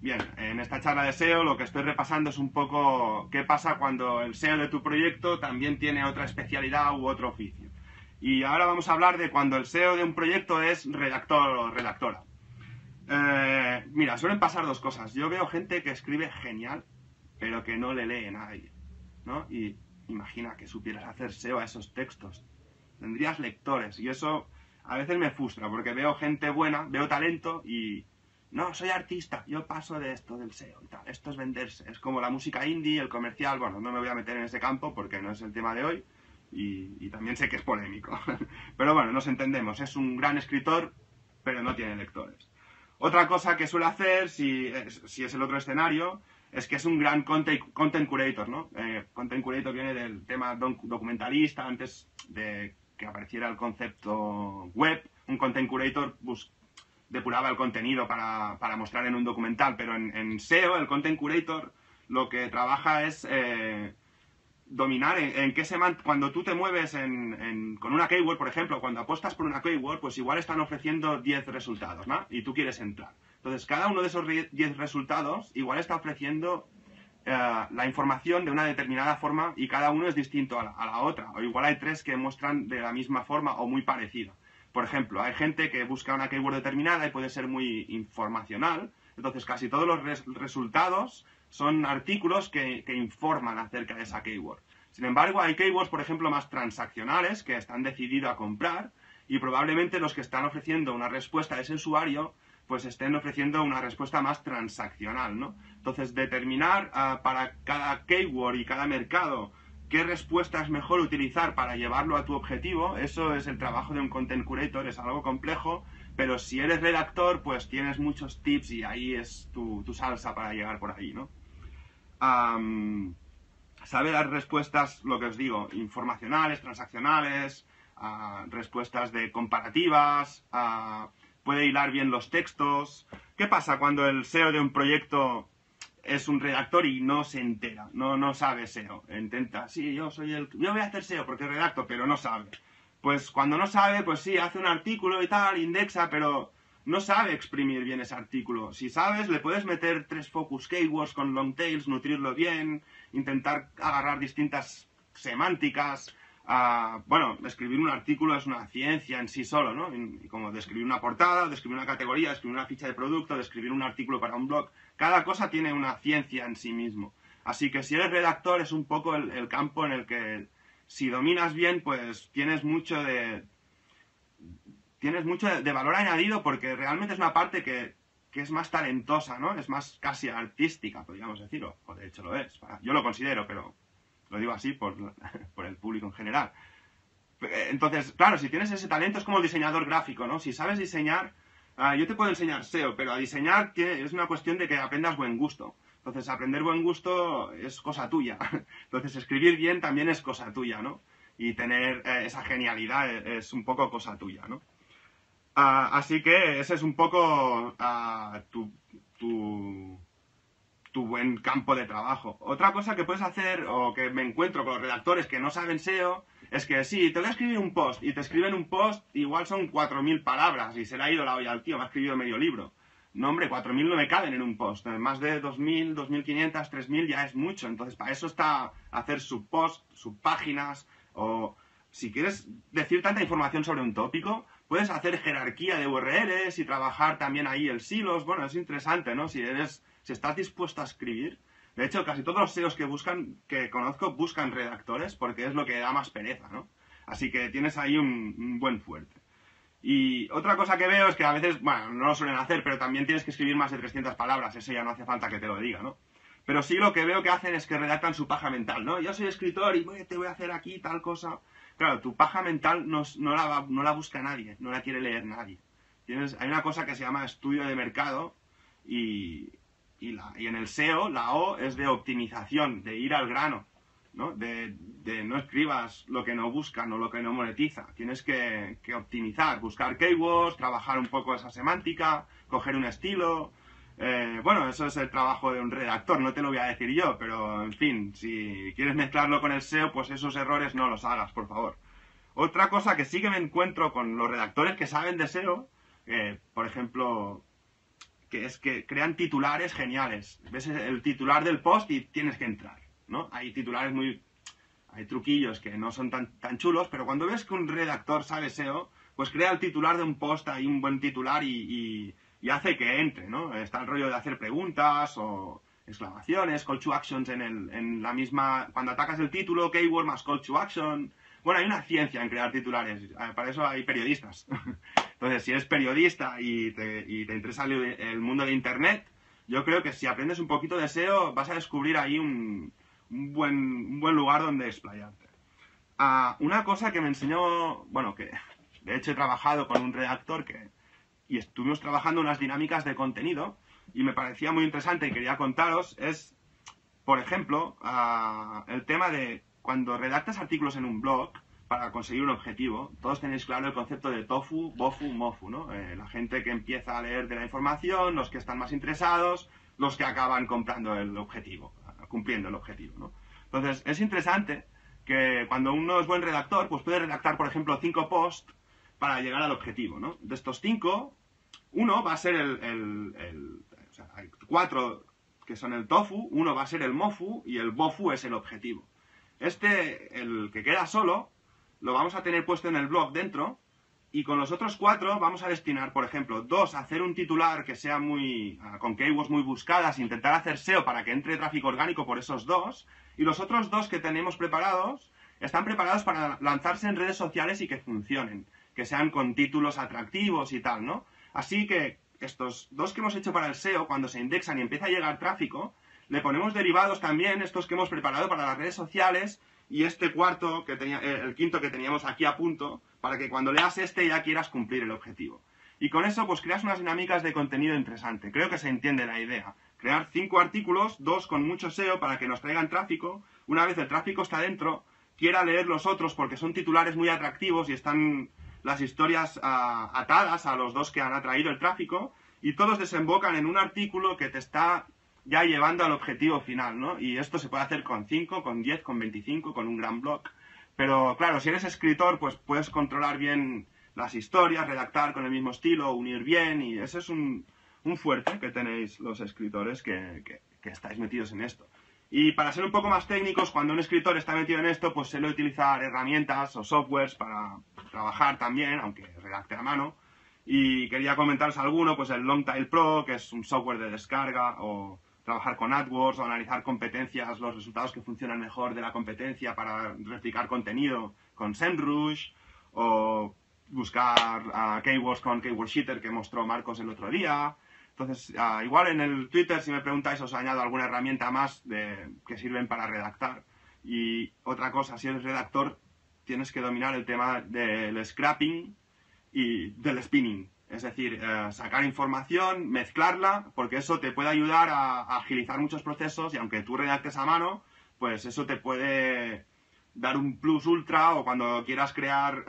bien, en esta charla de SEO lo que estoy repasando es un poco qué pasa cuando el SEO de tu proyecto también tiene otra especialidad u otro oficio. Y ahora vamos a hablar de cuando el SEO de un proyecto es redactor o redactora. Mira, suelen pasar dos cosas. Yo veo gente que escribe genial, pero que no le lee nadie, ¿no? Y imagina que supieras hacer SEO a esos textos. Tendrías lectores, y eso a veces me frustra, porque veo gente buena, veo talento y... No, soy artista, yo paso de esto, del SEO y tal. Esto es venderse. Es como la música indie, el comercial. Bueno, no me voy a meter en ese campo porque no es el tema de hoy. Y también sé que es polémico. Pero bueno, nos entendemos. Es un gran escritor, pero no tiene lectores. Otra cosa que suele hacer, si es el otro escenario, es que es un gran content curator, ¿no? Content curator viene del tema documentalista. Antes de que apareciera el concepto web, un content curator depuraba el contenido para mostrar en un documental. Pero en SEO, el content curator lo que trabaja es... dominar en qué cuando tú te mueves con una keyword, por ejemplo, cuando apuestas por una keyword, pues igual están ofreciendo 10 resultados, ¿no? Y tú quieres entrar. Entonces, cada uno de esos 10 resultados igual está ofreciendo la información de una determinada forma, y cada uno es distinto a la otra. O igual hay 3 que muestran de la misma forma o muy parecida. Por ejemplo, hay gente que busca una keyword determinada y puede ser muy informacional. Entonces, casi todos los resultados son artículos que informan acerca de esa keyword. Sin embargo, hay keywords, por ejemplo, más transaccionales, que están decididos a comprar, y probablemente los que están ofreciendo una respuesta a ese usuario, pues estén ofreciendo una respuesta más transaccional, ¿no? Entonces, determinar para cada keyword y cada mercado qué respuesta es mejor utilizar para llevarlo a tu objetivo, eso es el trabajo de un content curator. Es algo complejo, pero si eres redactor, pues tienes muchos tips y ahí es tu salsa para llegar por ahí, ¿no? Sabe dar respuestas, lo que os digo, informacionales, transaccionales, respuestas de comparativas, puede hilar bien los textos. ¿Qué pasa cuando el SEO de un proyecto es un redactor y no se entera, no sabe SEO? Intenta, sí, yo voy a hacer SEO porque redacto, pero no sabe. Pues cuando no sabe, pues sí, hace un artículo y tal, indexa, pero no sabe exprimir bien ese artículo. Si sabes, le puedes meter 3 focus keywords con long tails, nutrirlo bien, intentar agarrar distintas semánticas. Bueno, escribir un artículo es una ciencia en sí solo, ¿no? Y como describir una portada, describir una categoría, describir una ficha de producto, describir un artículo para un blog. Cada cosa tiene una ciencia en sí mismo. Así que si eres redactor, es un poco el campo en el que, si dominas bien, pues tienes mucho de valor añadido, porque realmente es una parte que es más talentosa, ¿no? Es más casi artística, podríamos decirlo, o de hecho lo es. Yo lo considero, pero lo digo así por el público en general. Entonces, claro, si tienes ese talento, es como el diseñador gráfico, ¿no? Si sabes diseñar, yo te puedo enseñar SEO, pero a diseñar es una cuestión de que aprendas buen gusto. Entonces, aprender buen gusto es cosa tuya. Entonces, escribir bien también es cosa tuya, ¿no? Y tener esa genialidad es un poco cosa tuya, ¿no? Así que ese es un poco tu buen campo de trabajo. Otra cosa que puedes hacer, o que me encuentro con los redactores que no saben SEO, es que sí, te voy a escribir un post, y te escriben un post, igual son 4000 palabras, y se le ha ido la olla al tío, me ha escribido medio libro. No, hombre, 4.000 no me caben en un post. Más de 2.000, 2.500, 3.000 ya es mucho. Entonces, para eso está hacer subposts, subpáginas, o si quieres decir tanta información sobre un tópico, puedes hacer jerarquía de URLs y trabajar también ahí el silos. Bueno, es interesante, ¿no? Si estás dispuesto a escribir. De hecho, casi todos los SEOs que conozco buscan redactores porque es lo que da más pereza, ¿no? Así que tienes ahí un buen fuerte. Y otra cosa que veo es que a veces, bueno, no lo suelen hacer, pero también tienes que escribir más de 300 palabras, eso ya no hace falta que te lo diga, ¿no? Pero sí lo que veo que hacen es que redactan su paja mental, ¿no? Yo soy escritor y te voy a hacer aquí tal cosa. Claro, tu paja mental no la busca nadie, no la quiere leer nadie. Hay una cosa que se llama estudio de mercado y en el SEO la O es de optimización, de ir al grano, ¿no? De no escribas lo que no buscan o lo que no monetiza. Tienes que optimizar, buscar keywords, trabajar un poco esa semántica, coger un estilo. Bueno, eso es el trabajo de un redactor, no te lo voy a decir yo, pero en fin, si quieres mezclarlo con el SEO, pues esos errores no los hagas, por favor. Otra cosa que sí que me encuentro con los redactores que saben de SEO, por ejemplo, que es que crean titulares geniales. Ves el titular del post y tienes que entrar, ¿no? Hay titulares hay truquillos que no son tan chulos, pero cuando ves que un redactor sabe SEO, pues crea el titular de un post, hay un buen titular y hace que entre, ¿no? Está el rollo de hacer preguntas o exclamaciones, call to actions en la misma... Cuando atacas el título, keyword más call to action... Bueno, hay una ciencia en crear titulares, para eso hay periodistas. Entonces, si eres periodista y te interesa el mundo de Internet, yo creo que si aprendes un poquito de SEO vas a descubrir ahí un buen lugar donde explayarte. Una cosa que me enseñó, bueno, que de hecho he trabajado con un redactor y estuvimos trabajando unas dinámicas de contenido y me parecía muy interesante y quería contaros, es, por ejemplo, el tema de cuando redactas artículos en un blog para conseguir un objetivo, todos tenéis claro el concepto de tofu, bofu, mofu, ¿no? La gente que empieza a leer de la información, los que están más interesados, los que acaban comprando el objetivo, cumpliendo el objetivo, ¿no? Entonces, es interesante que cuando uno es buen redactor, pues puede redactar, por ejemplo, 5 posts para llegar al objetivo, ¿no? De estos 5, uno va a ser o sea, hay 4 que son el tofu, uno va a ser el mofu y el bofu es el objetivo. El que queda solo, lo vamos a tener puesto en el blog dentro y con los otros 4 vamos a destinar, por ejemplo, 2 a hacer un titular que sea con keywords muy buscadas, intentar hacer SEO para que entre tráfico orgánico por esos 2 y los otros 2 que tenemos preparados están preparados para lanzarse en redes sociales y que funcionen, que sean con títulos atractivos y tal, ¿no? Así que estos 2 que hemos hecho para el SEO, cuando se indexan y empieza a llegar tráfico, le ponemos derivados también, estos que hemos preparado para las redes sociales, y este cuarto, el quinto que teníamos aquí a punto, para que cuando leas ya quieras cumplir el objetivo. Y con eso, pues creas unas dinámicas de contenido interesante. Creo que se entiende la idea. Crear 5 artículos, 2 con mucho SEO para que nos traigan tráfico. Una vez el tráfico está dentro, quiera leer los otros porque son titulares muy atractivos y están las historias atadas a los 2 que han atraído el tráfico, y todos desembocan en un artículo que te está ya llevando al objetivo final, ¿no? Y esto se puede hacer con 5, con 10, con 25, con un gran blog. Pero claro, si eres escritor, pues puedes controlar bien las historias, redactar con el mismo estilo, unir bien, y ese es un fuerte que tenéis los escritores que estáis metidos en esto. Y para ser un poco más técnicos, cuando un escritor está metido en esto, pues suele utilizar herramientas o softwares para trabajar también, aunque redacte a mano. Y quería comentaros alguno, pues el Longtail Pro, que es un software de descarga, o trabajar con AdWords o analizar competencias, los resultados que funcionan mejor de la competencia para replicar contenido con SEMrush, o buscar keywords con Keyword Sheeter que mostró Marcos el otro día. Entonces, igual en el Twitter, si me preguntáis, os añado alguna herramienta más que sirven para redactar. Y otra cosa, si eres redactor, tienes que dominar el tema del scrapping y del spinning. Es decir, sacar información, mezclarla, porque eso te puede ayudar a agilizar muchos procesos y aunque tú redactes a mano, pues eso te puede dar un plus ultra, o cuando quieras crear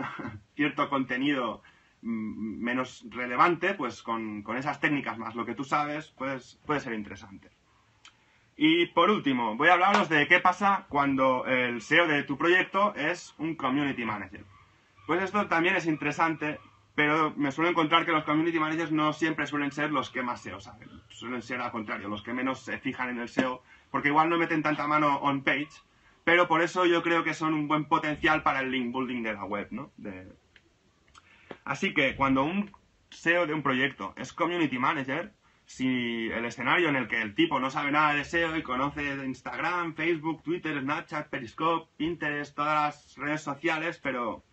cierto contenido menos relevante, pues con esas técnicas más lo que tú sabes, pues puede ser interesante. Y por último, voy a hablaros de qué pasa cuando el SEO de tu proyecto es un Community Manager. Pues esto también es interesante pero me suelo encontrar que los community managers no siempre suelen ser los que más SEO saben. Suelen ser al contrario, los que menos se fijan en el SEO, porque igual no meten tanta mano on page, pero por eso yo creo que son un buen potencial para el link building de la web, ¿no? Así que cuando un SEO de un proyecto es community manager, si el escenario en el que el tipo no sabe nada de SEO y conoce Instagram, Facebook, Twitter, Snapchat, Periscope, Pinterest, todas las redes sociales, pero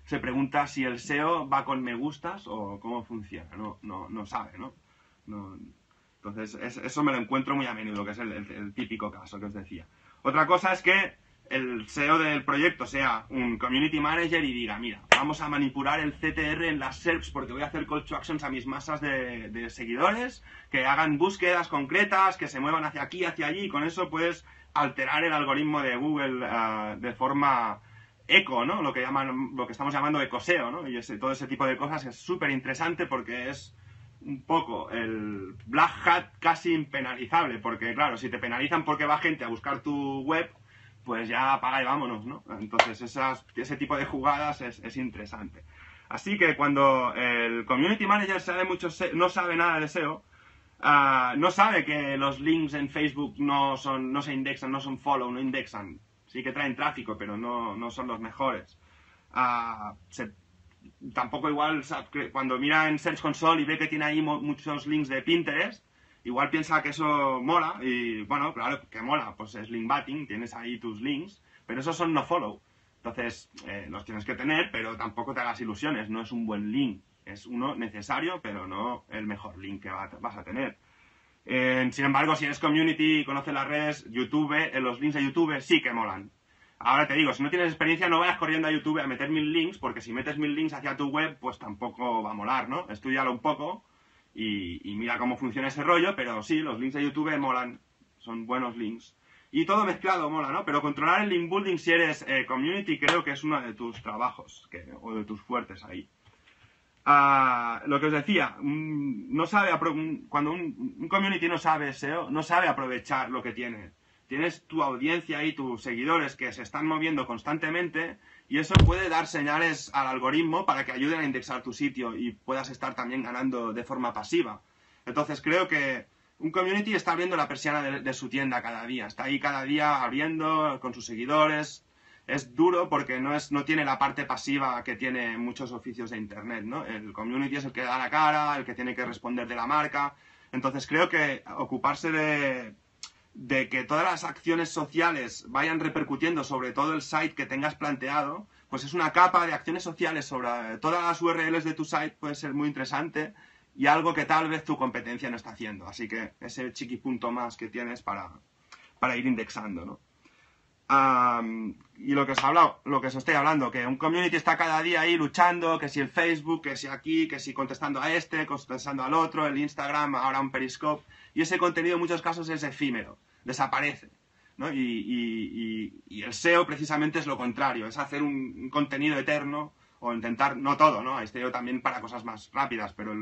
se pregunta si el SEO va con me gustas o cómo funciona, no sabe, ¿no? Entonces, eso me lo encuentro muy a menudo, que es el típico caso que os decía. Otra cosa es que el SEO del proyecto sea un community manager y diga, mira, vamos a manipular el CTR en las SERPs porque voy a hacer call to actions a mis masas de seguidores, que hagan búsquedas concretas, que se muevan hacia aquí, hacia allí, y con eso puedes alterar el algoritmo de Google de forma eco, ¿no? Lo que estamos llamando ecoseo, ¿no? Y todo ese tipo de cosas es súper interesante porque es un poco el black hat casi impenalizable, porque claro, si te penalizan porque va gente a buscar tu web, pues ya apaga y vámonos, ¿no? Entonces ese tipo de jugadas es interesante. Así que cuando el community manager no sabe nada de SEO, no sabe que los links en Facebook no se indexan, no son follow, no indexan. Sí que traen tráfico, pero no son los mejores. Tampoco igual, cuando mira en Search Console y ve que tiene ahí muchos links de Pinterest, igual piensa que eso mola, y bueno, claro, que mola, pues es link butting, tienes ahí tus links, pero esos son no follow. Entonces, los tienes que tener, pero tampoco te hagas ilusiones, no es un buen link. Es uno necesario, pero no el mejor link que vas a tener. Sin embargo, si eres community y conoces las redes, YouTube, los links de YouTube sí que molan. Ahora te digo, si no tienes experiencia, no vayas corriendo a YouTube a meter 1000 links, porque si metes 1000 links hacia tu web, pues tampoco va a molar, ¿no? Estúdialo un poco y mira cómo funciona ese rollo, pero sí, los links de YouTube molan, son buenos links. Y todo mezclado mola, ¿no? Pero controlar el link building si eres community creo que es uno de tus trabajos, o de tus fuertes ahí. Lo que os decía, cuando un community no sabe SEO, no sabe aprovechar lo que tiene. Tienes tu audiencia y tus seguidores que se están moviendo constantemente y eso puede dar señales al algoritmo para que ayuden a indexar tu sitio y puedas estar también ganando de forma pasiva. Entonces creo que un community está abriendo la persiana de su tienda cada día. Está ahí cada día abriendo con sus seguidores. Es duro porque no tiene la parte pasiva que tiene muchos oficios de internet, ¿no? El community es el que da la cara, el que tiene que responder de la marca. Entonces creo que ocuparse de que todas las acciones sociales vayan repercutiendo sobre todo el site que tengas planteado, pues es una capa de acciones sociales sobre todas las URLs de tu site, puede ser muy interesante y algo que tal vez tu competencia no está haciendo. Así que ese chiquipunto más que tienes para ir indexando, ¿no? Y lo que os estoy hablando, que un community está cada día ahí luchando, que si el Facebook, que si aquí, que si contestando a este, contestando al otro, el Instagram, ahora un Periscope, y ese contenido en muchos casos es efímero, desaparece, ¿no? Y el SEO precisamente es lo contrario, es hacer un contenido eterno, o intentar, no todo, ¿no? Hay SEO también para cosas más rápidas, pero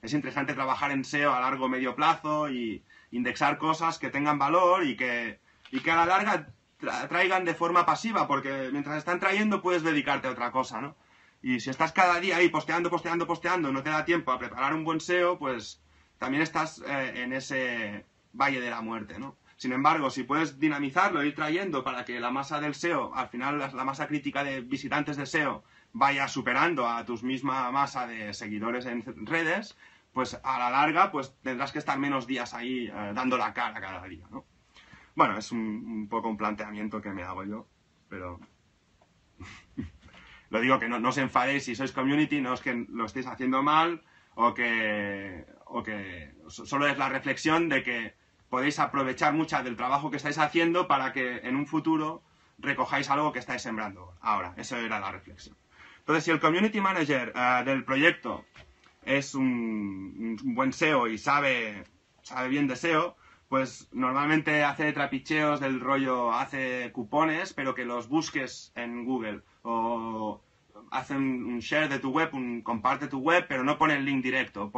es interesante trabajar en SEO a largo o medio plazo y indexar cosas que tengan valor y que a la larga traigan de forma pasiva, porque mientras están trayendo puedes dedicarte a otra cosa, ¿no? Y si estás cada día ahí posteando, no te da tiempo a preparar un buen SEO, pues también estás en ese valle de la muerte, ¿no? Sin embargo, si puedes dinamizarlo, ir trayendo para que la masa del SEO, al final la masa crítica de visitantes de SEO vaya superando a tu misma masa de seguidores en redes, pues a la larga pues tendrás que estar menos días ahí dando la cara cada día, ¿no? Bueno, es un poco un planteamiento que me hago yo, pero lo digo que no os enfadéis si sois community, no es que lo estéis haciendo mal o que solo es la reflexión de que podéis aprovechar mucha del trabajo que estáis haciendo para que en un futuro recojáis algo que estáis sembrando ahora. Esa era la reflexión. Entonces, si el community manager del proyecto es un buen SEO y sabe bien de SEO, pues normalmente hace trapicheos del rollo, hace cupones, pero que los busques en Google, o hace un share de tu web, comparte tu web, pero no pone el link directo,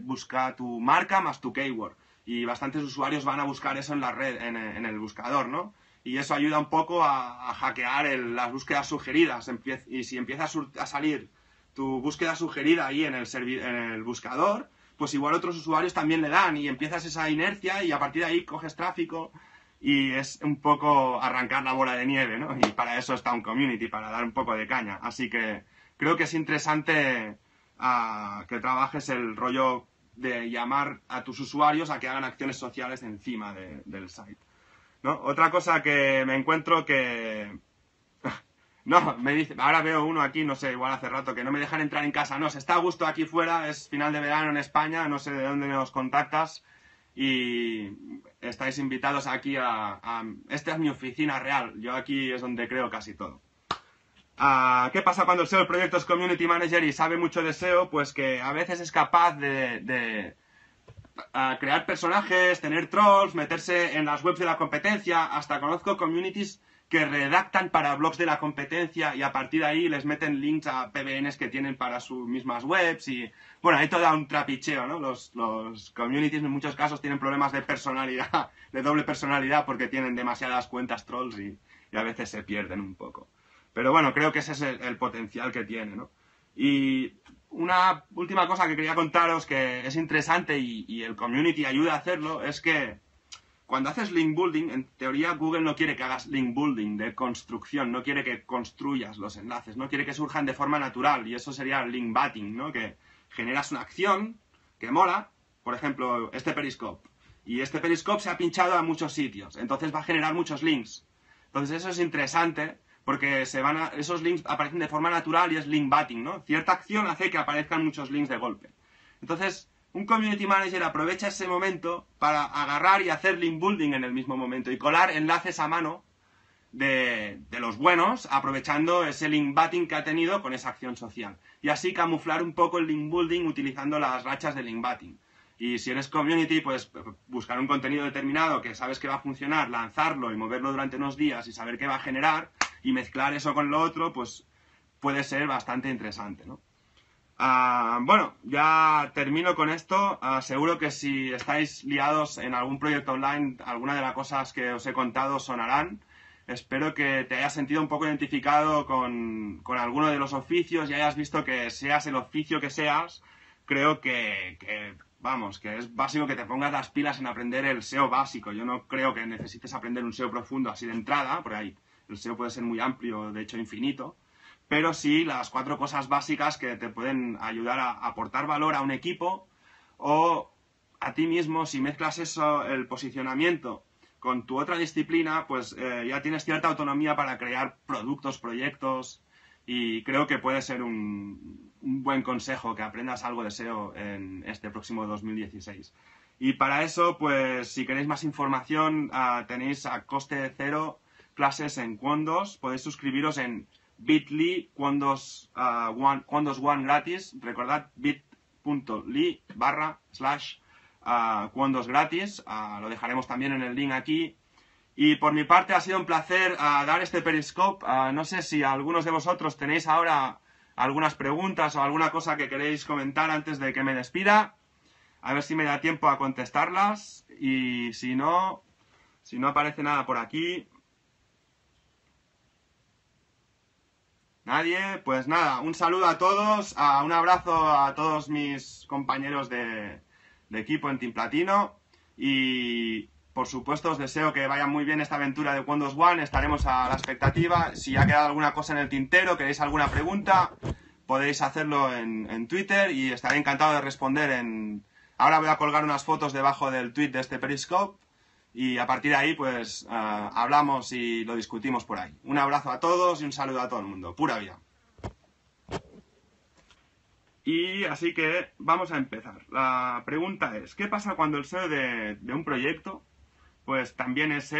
busca tu marca más tu keyword, y bastantes usuarios van a buscar eso en la red, en el buscador, ¿no? Y eso ayuda un poco a hackear las búsquedas sugeridas, y si empieza a salir tu búsqueda sugerida ahí en el buscador, pues igual otros usuarios también le dan y empiezas esa inercia y a partir de ahí coges tráfico y es un poco arrancar la bola de nieve, ¿no? Y para eso está un community, para dar un poco de caña. Así que creo que es interesante que trabajes el rollo de llamar a tus usuarios a que hagan acciones sociales encima del site, ¿no? Otra cosa que me encuentro que... No, me dice, ahora veo uno aquí, no sé, igual hace rato, que no me dejan entrar en casa. No, se está a gusto aquí fuera, es final de verano en España, no sé de dónde nos contactas y estáis invitados aquí Esta es mi oficina real, yo aquí es donde creo casi todo. ¿Qué pasa cuando el SEO del proyecto es Community Manager y sabe mucho de SEO? Pues que a veces es capaz de crear personajes, tener trolls, meterse en las webs de la competencia. Hasta conozco communities que redactan para blogs de la competencia y a partir de ahí les meten links a PBNs que tienen para sus mismas webs y... Bueno, hay todo un trapicheo, ¿no? Los communities en muchos casos tienen problemas de personalidad, de doble personalidad porque tienen demasiadas cuentas trolls y a veces se pierden un poco. Pero bueno, creo que ese es el potencial que tiene, ¿no? Y una última cosa que quería contaros que es interesante y el community ayuda a hacerlo es que cuando haces link building, en teoría Google no quiere que hagas link building de construcción, no quiere que construyas los enlaces, no quiere que surjan de forma natural y eso sería link butting, ¿no? Que generas una acción que mola, por ejemplo, este Periscope, y este Periscope se ha pinchado a muchos sitios, entonces va a generar muchos links. Entonces eso es interesante porque esos links aparecen de forma natural y es link butting, ¿no? Cierta acción hace que aparezcan muchos links de golpe. Entonces, un community manager aprovecha ese momento para agarrar y hacer link building en el mismo momento y colar enlaces a mano de los buenos, aprovechando ese link butting que ha tenido con esa acción social. Y así camuflar un poco el link building utilizando las rachas de link butting. Y si eres community, pues buscar un contenido determinado que sabes que va a funcionar, lanzarlo y moverlo durante unos días y saber qué va a generar y mezclar eso con lo otro, pues puede ser bastante interesante, ¿no? Bueno, ya termino con esto. Seguro que si estáis liados en algún proyecto online, alguna de las cosas que os he contado sonarán. Espero que te hayas sentido un poco identificado con alguno de los oficios y hayas visto que seas el oficio que seas, creo que vamos, que es básico que te pongas las pilas en aprender el SEO básico. Yo no creo que necesites aprender un SEO profundo así de entrada, porque ahí el SEO puede ser muy amplio, de hecho infinito. Pero sí las 4 cosas básicas que te pueden ayudar a aportar valor a un equipo o a ti mismo. Si mezclas eso, el posicionamiento, con tu otra disciplina, pues ya tienes cierta autonomía para crear productos, proyectos y creo que puede ser un buen consejo que aprendas algo de SEO en este próximo 2016. Y para eso, pues si queréis más información, tenéis a coste cero clases en Quondos. Podéis suscribiros en bit.ly Quondos One gratis. Recordad bit.ly/Quondos gratis. Lo dejaremos también en el link aquí. Y por mi parte ha sido un placer dar este Periscope. No sé si algunos de vosotros tenéis ahora algunas preguntas o alguna cosa que queréis comentar antes de que me despida. A ver si me da tiempo a contestarlas. Y si no aparece nada por aquí... Nadie, pues nada, un saludo a todos, un abrazo a todos mis compañeros de equipo en Team Platino y por supuesto os deseo que vaya muy bien esta aventura de Quondos One, estaremos a la expectativa. Si ha quedado alguna cosa en el tintero, queréis alguna pregunta, podéis hacerlo en Twitter y estaré encantado de responder Ahora voy a colgar unas fotos debajo del tweet de este Periscope. Y a partir de ahí, pues, hablamos y lo discutimos por ahí. Un abrazo a todos y un saludo a todo el mundo. Pura vida. Y así que vamos a empezar. La pregunta es, ¿qué pasa cuando el SEO de un proyecto, pues también es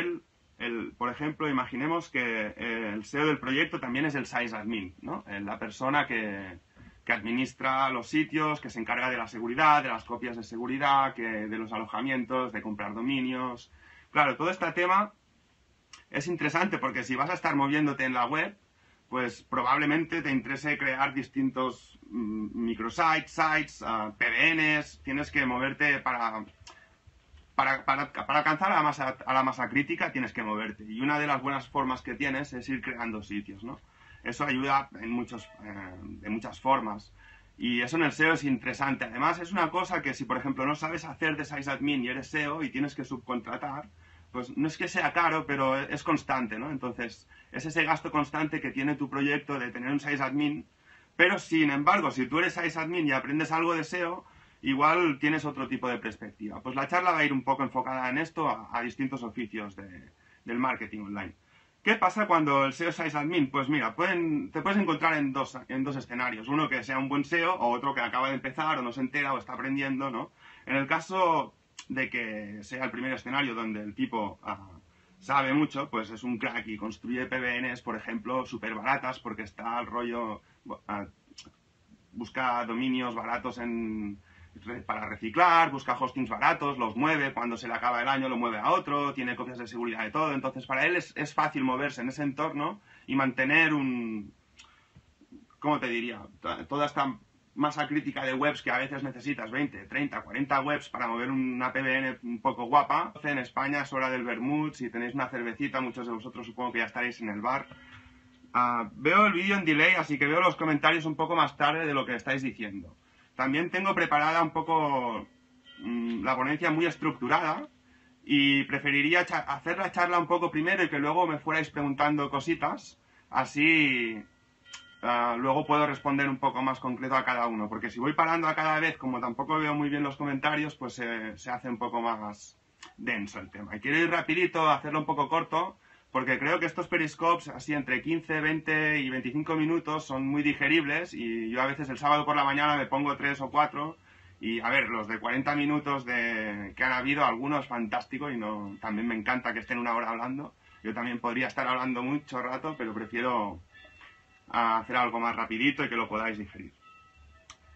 por ejemplo, imaginemos que el SEO del proyecto también es el sysadmin, ¿no? La persona que administra los sitios, que se encarga de la seguridad, de las copias de seguridad, de los alojamientos, de comprar dominios... Claro, todo este tema es interesante porque si vas a estar moviéndote en la web, pues probablemente te interese crear distintos microsites, sites, PBNs, tienes que moverte para alcanzar a la masa crítica, tienes que moverte. Y una de las buenas formas que tienes es ir creando sitios, ¿no? eso ayuda de muchas formas. Y eso en el SEO es interesante. Además, es una cosa que si, por ejemplo, no sabes hacer de sysadmin y eres SEO y tienes que subcontratar, pues no es que sea caro, pero es constante, ¿no? Entonces, es ese gasto constante que tiene tu proyecto de tener un sysadmin, pero sin embargo, si tú eres sysadmin y aprendes algo de SEO, igual tienes otro tipo de perspectiva. Pues la charla va a ir un poco enfocada en esto, a distintos oficios del marketing online. ¿Qué pasa cuando el SEO es sysadmin? Pues mira, te puedes encontrar en dos escenarios. Uno que sea un buen SEO o otro que acaba de empezar o no se entera o está aprendiendo, ¿no? En el caso de que sea el primer escenario donde el tipo sabe mucho, pues es un crack y construye PBNs, por ejemplo, súper baratas porque está al rollo... busca dominios baratos para reciclar, busca hostings baratos, los mueve, cuando se le acaba el año lo mueve a otro, tiene copias de seguridad de todo, entonces para él es fácil moverse en ese entorno y mantener ¿cómo te diría? Toda esta masa crítica de webs que a veces necesitas 20, 30, 40 webs para mover una PBN un poco guapa. En España es hora del vermut, si tenéis una cervecita, muchos de vosotros supongo que ya estaréis en el bar. Veo el vídeo en delay, así que veo los comentarios un poco más tarde de lo que estáis diciendo. También tengo preparada un poco la ponencia muy estructurada y preferiría hacer la charla un poco primero y que luego me fuerais preguntando cositas, así luego puedo responder un poco más concreto a cada uno, porque si voy parando a cada vez, como tampoco veo muy bien los comentarios, pues se hace un poco más denso el tema. Y quiero ir rapidito, hacerlo un poco corto, porque creo que estos periscopes, así entre 15, 20 y 25 minutos, son muy digeribles y yo a veces el sábado por la mañana me pongo 3 o 4 y, a ver, los de 40 minutos que han habido, algunos fantásticos y también me encanta que estén una hora hablando. Yo también podría estar hablando mucho rato, pero prefiero hacer algo más rapidito y que lo podáis digerir.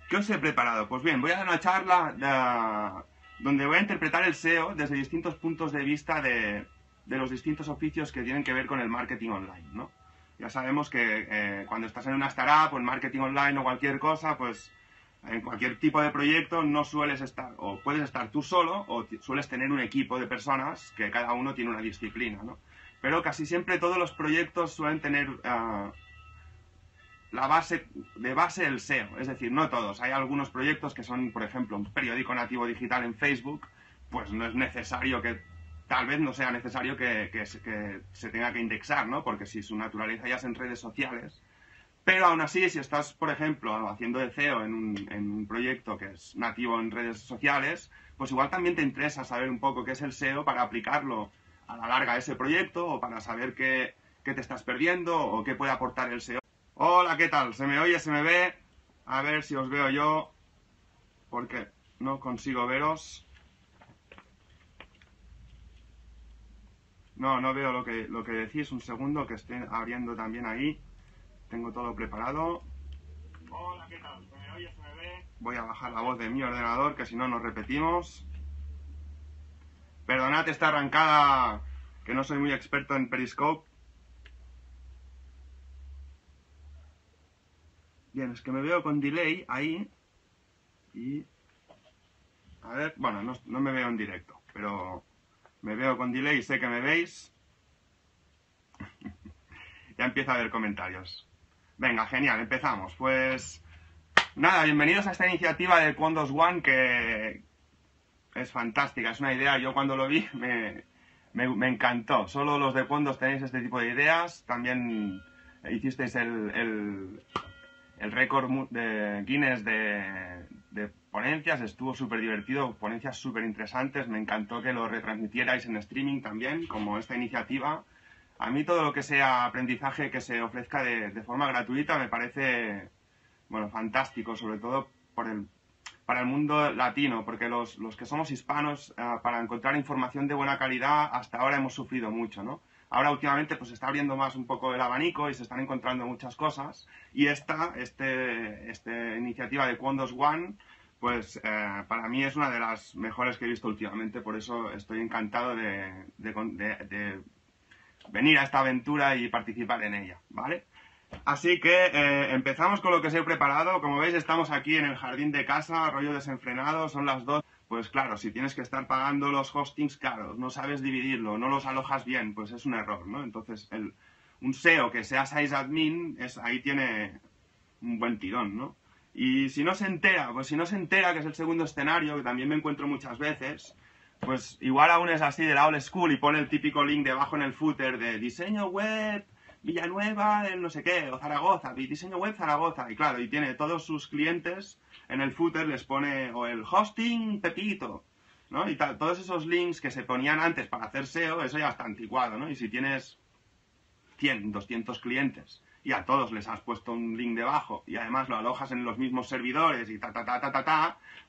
¿Qué os he preparado? Pues bien, voy a dar una charla donde voy a interpretar el SEO desde distintos puntos de vista de los distintos oficios que tienen que ver con el marketing online, ¿no? Ya sabemos que cuando estás en una startup o en marketing online o cualquier cosa, pues en cualquier tipo de proyecto no sueles estar, o puedes estar tú solo, o sueles tener un equipo de personas que cada uno tiene una disciplina, ¿no? Pero casi siempre todos los proyectos suelen tener de base el SEO, es decir, no todos. Hay algunos proyectos que son, por ejemplo, un periódico nativo digital en Facebook, pues no es necesario tal vez no sea necesario que se tenga que indexar, ¿no? Porque si su naturaleza ya es en redes sociales. Pero aún así, si estás, por ejemplo, haciendo de SEO en un proyecto que es nativo en redes sociales, pues igual también te interesa saber un poco qué es el SEO para aplicarlo a la larga a ese proyecto o para saber qué te estás perdiendo o qué puede aportar el SEO. Hola, ¿qué tal? ¿Se me oye? ¿Se me ve? A ver si os veo yo, porque no consigo veros. No veo lo que decís. Un segundo, que estoy abriendo también ahí. Tengo todo preparado. Hola, ¿qué tal? ¿Se me oye? ¿Se me ve? Voy a bajar la voz de mi ordenador, que si no nos repetimos. Perdonad esta arrancada, que no soy muy experto en Periscope. Bien, es que me veo con delay ahí. Y... a ver, bueno, no me veo en directo, pero me veo con delay y sé que me veis. Ya empieza a haber comentarios. Venga, genial, empezamos. Pues nada, bienvenidos a esta iniciativa de Quondos One, que es fantástica, es una idea. Yo cuando lo vi me encantó. Solo los de Quondos tenéis este tipo de ideas. También hicisteis el récord de Guinness de ponencias, estuvo súper divertido, ponencias súper interesantes, me encantó que lo retransmitierais en streaming también, como esta iniciativa. A mí todo lo que sea aprendizaje que se ofrezca de forma gratuita me parece, bueno, fantástico, sobre todo para el mundo latino, porque los que somos hispanos, para encontrar información de buena calidad, hasta ahora hemos sufrido mucho, ¿no? Ahora últimamente pues se está abriendo más un poco el abanico y se están encontrando muchas cosas, y esta iniciativa de Quondos One, pues para mí es una de las mejores que he visto últimamente, por eso estoy encantado de venir a esta aventura y participar en ella, ¿vale? Así que empezamos con lo que os he preparado. Como veis, estamos aquí en el jardín de casa, rollo desenfrenado, son las 2. Pues claro, si tienes que estar pagando los hostings caros, no sabes dividirlo, no los alojas bien, pues es un error, ¿no? Entonces, un SEO que sea sysadmin, ahí tiene un buen tirón, ¿no? Y si no se entera, pues si no se entera, que es el segundo escenario, que también me encuentro muchas veces, pues igual aún es así de la old school y pone el típico link debajo en el footer de diseño web Villanueva, el no sé qué, o Zaragoza, diseño web Zaragoza, y claro, y tiene todos sus clientes en el footer, les pone, o el hosting Pepito, ¿no? Y tal, todos esos links que se ponían antes para hacer SEO, eso ya está anticuado, ¿no? Y si tienes 100, 200 clientes y a todos les has puesto un link debajo y además lo alojas en los mismos servidores y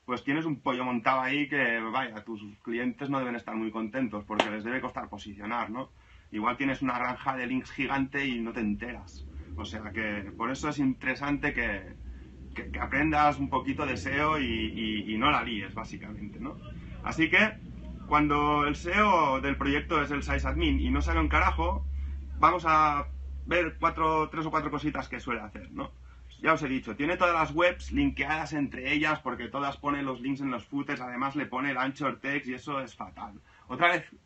pues tienes un pollo montado ahí que, vaya, tus clientes no deben estar muy contentos porque les debe costar posicionar, ¿no? Igual tienes una granja de links gigante y no te enteras. O sea que por eso es interesante que aprendas un poquito de SEO y no la líes, básicamente, ¿no? Así que cuando el SEO del proyecto es el sysadmin y no sale un carajo, vamos a ver 3 o 4 cositas que suele hacer, ¿no? Ya os he dicho, tiene todas las webs linkeadas entre ellas porque todas ponen los links en los footers, además le pone el anchor text y eso es fatal.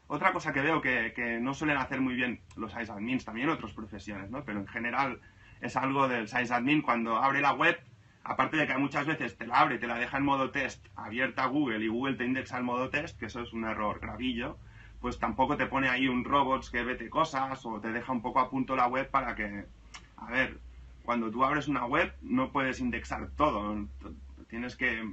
Otra cosa que veo que no suelen hacer muy bien los sysadmins, también otras profesiones, ¿no? Pero en general es algo del sysadmin cuando abre la web, aparte de que muchas veces te la abre, te la deja en modo test abierta a Google y Google te indexa en modo test, que eso es un error gravillo, pues tampoco te pone ahí un robots que vete cosas o te deja un poco a punto la web para que, a ver, cuando tú abres una web no puedes indexar todo, tienes que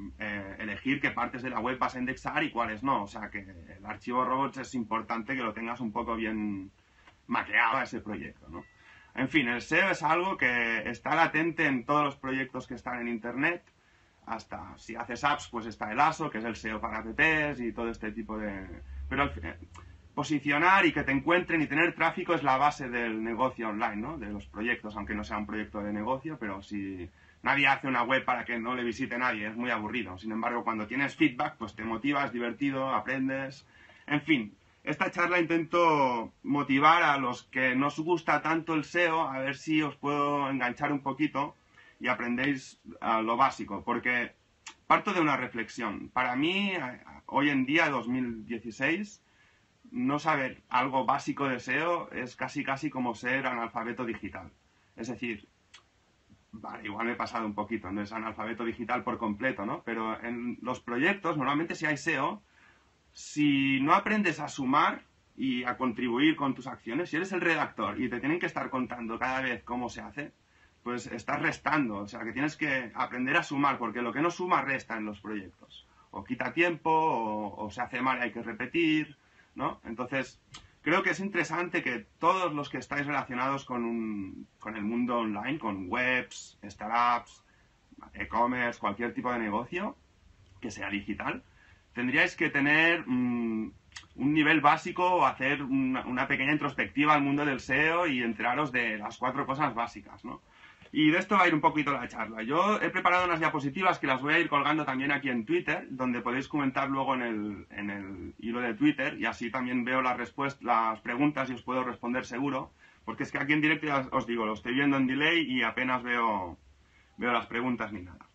elegir qué partes de la web vas a indexar y cuáles no, o sea que el archivo robots es importante que lo tengas un poco bien maqueado a ese proyecto, ¿no? En fin, el SEO es algo que está latente en todos los proyectos que están en internet, hasta si haces apps pues está el ASO, que es el SEO para apps y todo este tipo de... Pero posicionar y que te encuentren y tener tráfico es la base del negocio online, ¿no? De los proyectos, aunque no sea un proyecto de negocio, pero si nadie hace una web para que no le visite nadie, es muy aburrido. Sin embargo, cuando tienes feedback, pues te motivas, es divertido, aprendes... En fin, esta charla intento motivar a los que no os gusta tanto el SEO, a ver si os puedo enganchar un poquito y aprendéis lo básico, porque parto de una reflexión. Para mí, hoy en día, 2016, no saber algo básico de SEO es casi como ser analfabeto digital. Es decir, vale, igual me he pasado un poquito, no es analfabeto digital por completo, ¿no? Pero en los proyectos, normalmente si hay SEO, si no aprendes a sumar y a contribuir con tus acciones, si eres el redactor y te tienen que estar contando cada vez cómo se hace, pues estás restando, o sea que tienes que aprender a sumar, porque lo que no suma resta en los proyectos. O quita tiempo, o se hace mal y hay que repetir, ¿no? Entonces, creo que es interesante que todos los que estáis relacionados con el mundo online, con webs, startups, e-commerce, cualquier tipo de negocio que sea digital, tendríais que tener un nivel básico o hacer una pequeña introspectiva al mundo del SEO y enteraros de las 4 cosas básicas, ¿no? Y de esto va a ir un poquito la charla. Yo he preparado unas diapositivas que las voy a ir colgando también aquí en Twitter, donde podéis comentar luego en el hilo de Twitter, y así también veo las preguntas y os puedo responder seguro, porque es que aquí en directo ya os digo, lo estoy viendo en delay y apenas veo las preguntas ni nada.